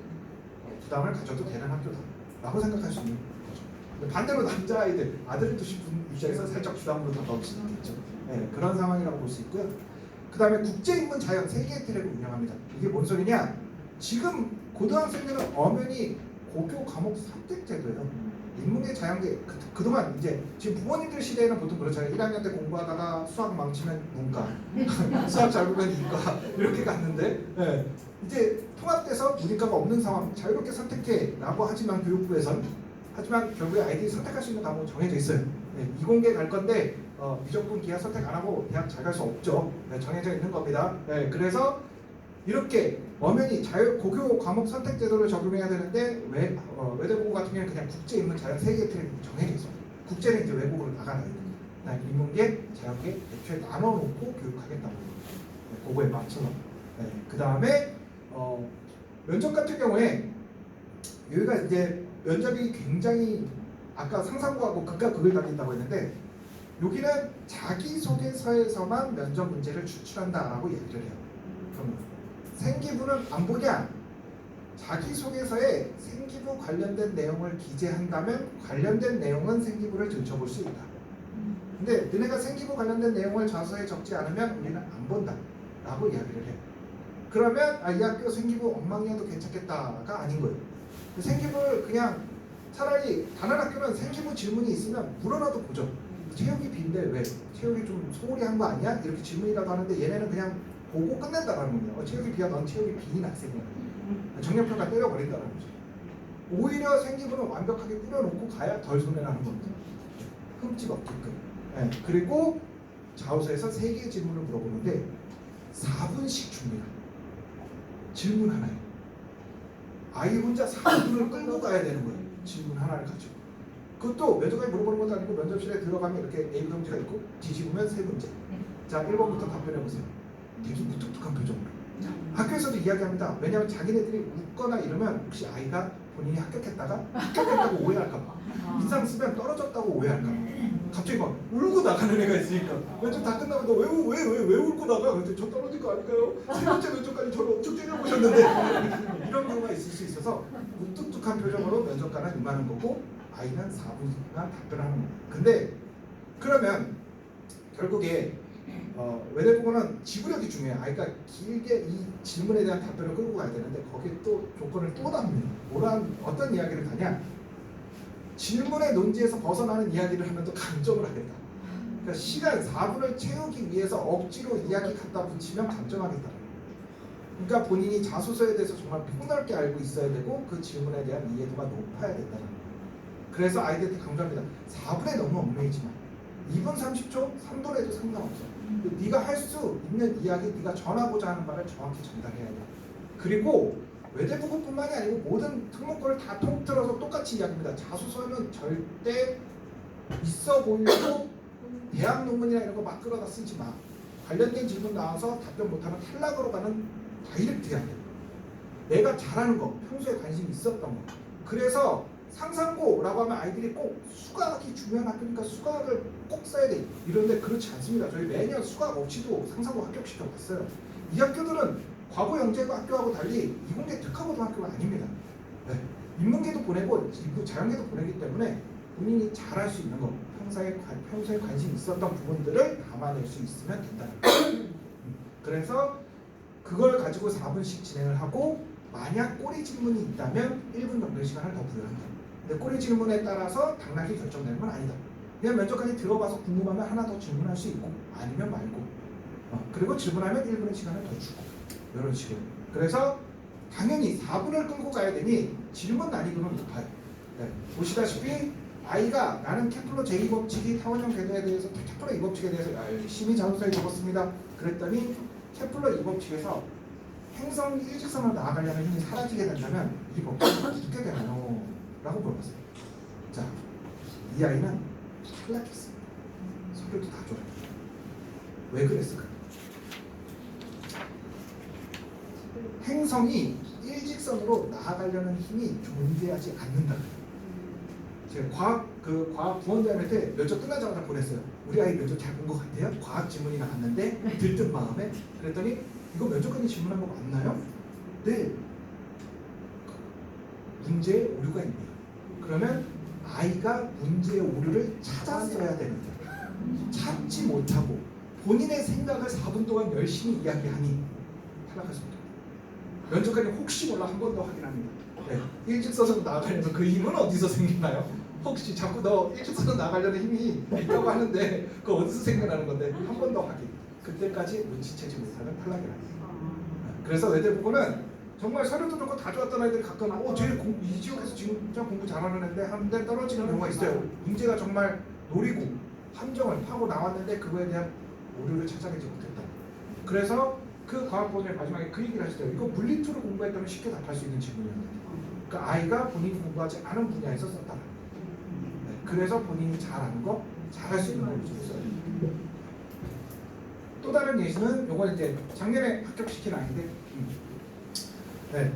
부담을 가져도 되는 학교다 라고 생각할 수 있는 거죠. 근데 반대로 남자아이들, 아들을 두신 분 입장에서 살짝 부담으로 다가올 수 있겠죠. 네, 그런 상황이라고 볼 수 있고요. 그 다음에 국제인문 자연 3개의 트랙을 운영합니다. 이게 뭔 소리냐? 지금 고등학생들은 엄연히 고교 과목 선택제도예요. 인문계 자연계 그동안 이제 지금 부모님들 시대에는 보통 그렇잖아요. 1학년 때 공부하다가 수학 망치면 문과, 수학 잘 보면 이과 이렇게 갔는데 네. 이제 통합돼서 문이과가 없는 상황 자유롭게 선택해라고 하지만 교육부에서는 하지만 결국에 아이들이 선택할 수 있는 과목은 정해져 있어요. 네, 이공계 갈 건데 미적분 기하 선택 안 하고 대학 잘 갈 수 없죠. 네, 정해져 있는 겁니다. 네, 그래서 이렇게 엄연히 고교 과목 선택 제도를 적용해야 되는데 외대고고 같은 경우는 그냥 국제 인문 자연 3개의 트랙이 정해져 있어요. 국제는 이제 외국으로 나가야 돼요. 인문계, 자연계 애초에 나눠놓고 교육하겠다고 네, 그거에 맞춰서. 네, 그 다음에 면접 같은 경우에 여기가 이제 면접이 굉장히 아까 상상고하고 극과 극을 다닌다고 했는데 여기는 자기소개서에서만 면접 문제를 추출한다라고 얘기를 해요. 그럼 생기부는 안 보냐? 자기소개서에 생기부 관련된 내용을 기재한다면 관련된 내용은 생기부를 들춰볼 수 있다. 근데 너네가 생기부 관련된 내용을 자소서에 적지 않으면 우리는 안 본다 라고 이야기를 해요. 그러면 이 학교 생기부 엉망이어도 괜찮겠다가 아닌 거예요. 생기부를 그냥 차라리 다른 학교는 생기부 질문이 있으면 물어놔도 보죠. 체육이 B인데 왜? 체육이 좀 소홀히 한 거 아니야? 이렇게 질문이라도 하는데 얘네는 그냥 보고 끝낸다라는 겁니다. 체육이 B야 넌 체육이 B인 학생이야. 정년평가 때려버린다는 거죠. 오히려 생기부는 완벽하게 꾸려놓고 가야 덜 손해라는 겁니다. 흠집 없게끔. 네. 그리고 자소서에서 3개의 질문을 물어보는데 4분씩 줍니다. 질문 하나에. 아이 혼자 4분을 끌고 가야 되는 거예요. 질문 하나를 가지고. 그것도 면접관이 물어보는 것도 아니고 면접실에 들어가면 이렇게 A 문제가 있고 뒤집으면 세 문제. 자 1번부터 답변해 보세요. 되게 무뚝뚝한 표정으로. 학교에서도 이야기합니다. 왜냐하면 자기네들이 웃거나 이러면 혹시 아이가 본인이 합격했다고 오해할까봐 인상 쓰면 떨어졌다고 오해할까봐 갑자기 막 울고 나가는 애가 있으니까 면접 다 끝나고 너 왜 울고 나가? 그랬더니 저 떨어진 거 아닐까요? 세 번째 면접까지 저를 엄청 찔러보셨는데 이런 경우가 있을 수 있어서 무뚝뚝한 표정으로 면접관은 임하는 거고 아이는 4분간 답변하는 거예요. 근데 그러면 결국에 외대부고는 지구력이 중요해요. 아이가 길게 이 질문에 대한 답변을 끌고 가야 되는데 거기에 또 조건을 또 답니다. 어떤 이야기를 하냐? 질문의 논지에서 벗어나는 이야기를 하면 또 감점을 하겠다. 그러니까 시간 4분을 채우기 위해서 억지로 이야기 갖다 붙이면 감점하겠다. 그러니까 본인이 자소서에 대해서 정말 폭넓게 알고 있어야 되고 그 질문에 대한 이해도가 높아야 된다는 거예요. 그래서 아이들한테 강조합니다. 4분에 너무 얽매이지 마. 2분 30초, 3분에도 상관없어. 네가 할 수 있는 이야기, 네가 전하고자 하는 말을 정확히 전달해야 돼. 그리고 외대부고뿐만이 아니고 모든 특목고를 다 통틀어서 똑같이 이야기합니다. 자소서는 절대 있어 보이고 대학 논문이나 이런 거 막 끌어다 쓰지 마. 관련된 질문 나와서 답변 못하면 탈락으로 가는 다이렉트 이야기. 내가 잘하는 거, 평소에 관심이 있었던 거. 그래서 상상고라고 하면 아이들이 꼭 수학이 중요한 학교니까 수학을 꼭 써야 돼 이런데 그렇지 않습니다. 저희 매년 수학 없이도 상상고 합격시켜봤어요. 이 학교들은 과거 영재고 학교하고 달리 이공계 특화고등학교가 아닙니다. 네. 인문계도 보내고 자연계도 보내기 때문에 본인이 잘할 수 있는 거 평소에 관심 있었던 부분들을 담아낼 수 있으면 된다는 거예요. 그래서 그걸 가지고 4분씩 진행을 하고 만약 꼬리 질문이 있다면 1분 정도의 시간을 더 부여한다. 근데 꼬리 질문에 따라서 당락이 결정되는 건 아니다. 그냥 면접관이 들어봐서 궁금하면 하나 더 질문할 수 있고 아니면 말고 그리고 질문하면 1분의 시간을 더 주고 이런 식으로. 그래서 당연히 4분을 끌고 가야 되니 질문 난이도는 높아요. 네. 보시다시피 아이가 나는 케플러 제2법칙이 타원형 궤도에 대해서 케플러 2법칙에 대해서 열심히 자소서에 적었습니다. 그랬더니 케플러 2법칙에서 행성이 일직선으로 나아가려는 힘이 사라지게 된다면 이 법칙이 어떻게 되나요? 라고 물어봤어요. 자, 이 아이는 탈락했습니다. 서류도 다 줘요. 왜 그랬을까요? 행성이 일직선으로 나아가려는 힘이 존재하지 않는다. 제가 과학 부원장한테 면접 끝나자마자 보냈어요. 우리 아이 면접 잘 본 것 같아요? 과학 질문이 나왔는데 들뜬 마음에 그랬더니 이거 면접관이 질문한 거 맞나요? 네. 문제에 오류가 있네요. 그러면 아이가 문제의 오류를 찾았어야 되는데 찾지 못하고 본인의 생각을 4분 동안 열심히 이야기하니 탈락했습니다. 면접관이 혹시 몰라 한 번 더 확인합니다. 네. 일직선으로 나아가려면 그 힘은 어디서 생기나요? 혹시 자꾸 너 일직선으로 나가려는 힘이 있다고 하는데 그거 어디서 생겨나는 건데 한 번 더 확인. 그때까지 눈치채지 못하면 탈락이랍니다. 그래서 외대부고는 정말 서류도 좋고 다 좋았던 아이들이 가끔 이 지역에서 진짜 공부 잘하는 애인데 한 대 떨어지는 경우가 있어요. 문제가 정말 노리고 함정을 파고 나왔는데 그거에 대한 오류를 찾아내지 못했다. 그래서 그 과학본의 마지막에 그 얘기를 하시더라고요. 이거 물리투를 공부했다면 쉽게 답할 수 있는 질문이었는데 그러니까 아이가 본인이 공부하지 않은 분야에서 썼다. 네, 그래서 본인이 잘하는 거, 잘할 수 있는 걸 써요. 또 다른 예시는 요건 이제 작년에 합격시킨 아이인데 네.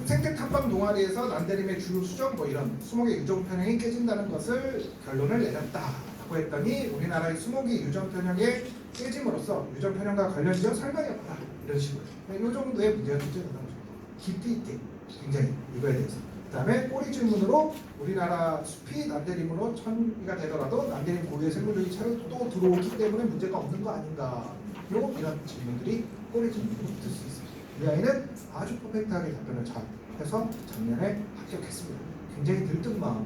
생태 탐방 동아리에서 난데림의 주요 수정 뭐 이런 수목의 유전 편향이 깨진다는 것을 결론을 내렸다라고 했더니 우리나라의 수목이 유전 편향에 깨짐으로써 유전 편향과 관련지어 설명해봐라 이런 식으로 이 정도의 문제가 출제된다는 거죠. 깊이 있게 굉장히 이거에 대해서. 그 다음에 꼬리 질문으로 우리나라 숲이 난데림으로 천이가 되더라도 난데림 고유의 생물들이 차로 또 들어오기 때문에 문제가 없는 거 아닌가 이런 질문들이 꼬리 질문으로 붙을 수 있습니다. 이 아이는 아주 퍼펙트하게 답변을 잘 해서 작년에 합격했습니다. 굉장히 들뜬 마음으로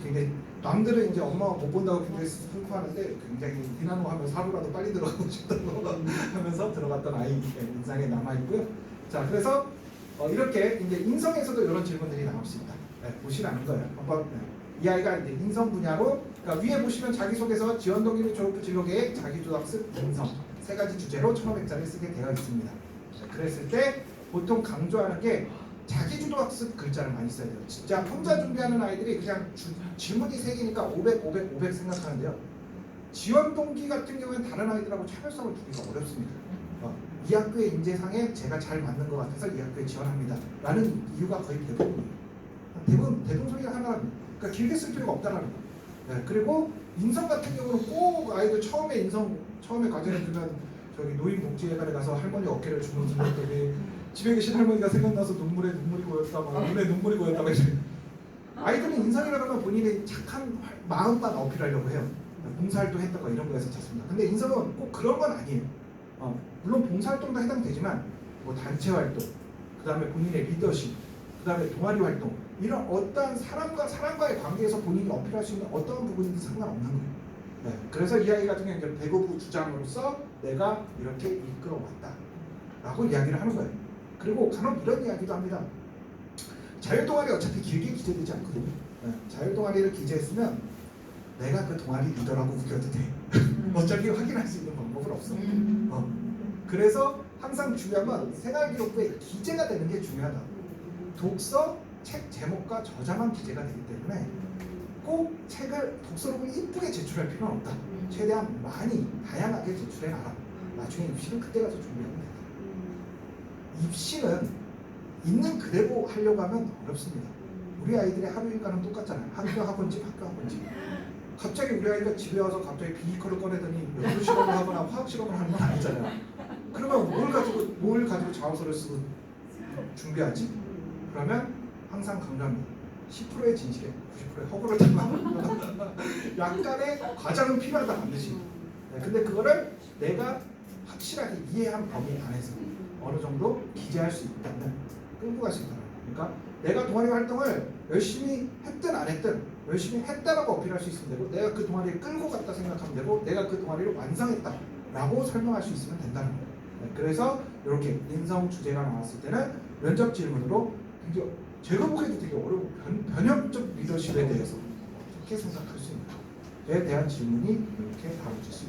굉장히 남들은 이제 엄마가 못 본다고 굉장히 슬퍼하는데 굉장히 비난하면 사부라도 빨리 들어가고 싶다고 하면서 들어갔던 아이 인상에 남아있고요. 자, 그래서 이렇게 이제 인성에서도 이런 질문들이 나옵니다. 네, 보시라는 거예요. 한번 이 아이가 이제 인성 분야로 그러니까 위에 보시면 자기소개서 지원동기및 졸업부 진로계획 자기조학습 인성 세 가지 주제로 1,500자를 쓰게 되어 있습니다. 그랬을 때 보통 강조하는 게 자기주도 학습 글자를 많이 써야 돼요. 진짜 혼자 준비하는 아이들이 그냥 질문이 3개니까 500, 500, 500 생각하는데요. 지원 동기 같은 경우에는 다른 아이들하고 차별성을 두기가 어렵습니다. 이 학교의 인재상에 제가 잘 맞는 것 같아서 이 학교에 지원합니다. 라는 이유가 거의 대부분이에요. 대부분이 하나랍니다. 그러니까 길게 쓸 필요가 없다는 거예요. 네, 그리고 인성 같은 경우는 꼭 아이들 처음에 과제를 주면 저기 노인복지회관에 가서 할머니 어깨를 주물주물 했더니 집에 계신 할머니가 생각나서 눈물이 고였다, 막 눈에 눈물이 고였다, 막 이렇게. 아이들은 인성이라고 하면 본인의 착한 마음만 어필하려고 해요. 봉사활동 했다가 이런 거에서 찾습니다. 근데 인성은 꼭 그런 건 아니에요. 물론 봉사활동도 해당되지만 뭐 단체 활동, 그 다음에 본인의 리더십, 그 다음에 동아리 활동, 이런 어떠한 사람과의 관계에서 본인이 어필할 수 있는 어떤 부분이든 상관없는 거예요. 네, 그래서 이 아이 같은 경우는 배구부 주장으로서 내가 이렇게 이끌어왔다 라고 이야기를 하는 거예요. 그리고 간혹 이런 이야기도 합니다. 자율동아리 어차피 길게 기재되지 않거든요. 네, 자율동아리를 기재했으면 내가 그 동아리 리더라고 우겨도 돼. 어차피 확인할 수 있는 방법은 없어. 그래서 항상 중요한 건 생활기록부에 기재가 되는 게 중요하다. 독서, 책 제목과 저자만 기재가 되기 때문에 꼭 책을 독서록을 이쁘게 제출할 필요는 없다. 최대한 많이 다양하게 제출해놔라. 나중에 입시는 그때 가서 준비하면 된다. 입시는 있는 그대로 하려고 하면 어렵습니다. 우리 아이들의 하루 일과는 똑같잖아요. 학교 학원집, 학교 학원집. 갑자기 우리 아이가 집에 와서 갑자기 비이커를 꺼내더니 연구 실험을 하거나 화학 실험을 하는 건 아니잖아요. 그러면 뭘 가지고 자소서를 쓰고 준비하지? 그러면 항상 강조합니다. 10%의 진실에 90%의 허구를 담아. 약간의 과장은 필요하다 반드시. 네, 근데 그거를 내가 확실하게 이해한 범위 안에서 어느 정도 기재할 수 있다면 끌고 갈 수 있다는 거예요. 그러니까 내가 동아리 활동을 열심히 했든 안 했든 열심히 했다라고 어필할 수 있으면 되고, 내가 그 동아리를 끌고 갔다 생각하면 되고, 내가 그 동아리를 완성했다라고 설명할 수 있으면 된다는 거예요. 네, 그래서 이렇게 인성 주제가 나왔을 때는 면접 질문으로 굉장히 제가 보기에도 되게 어려운 변형적 리더십에 대해서 어떻게 생각할 수 있는가에 대한 질문이 이렇게 다뤄질 수 있습니다.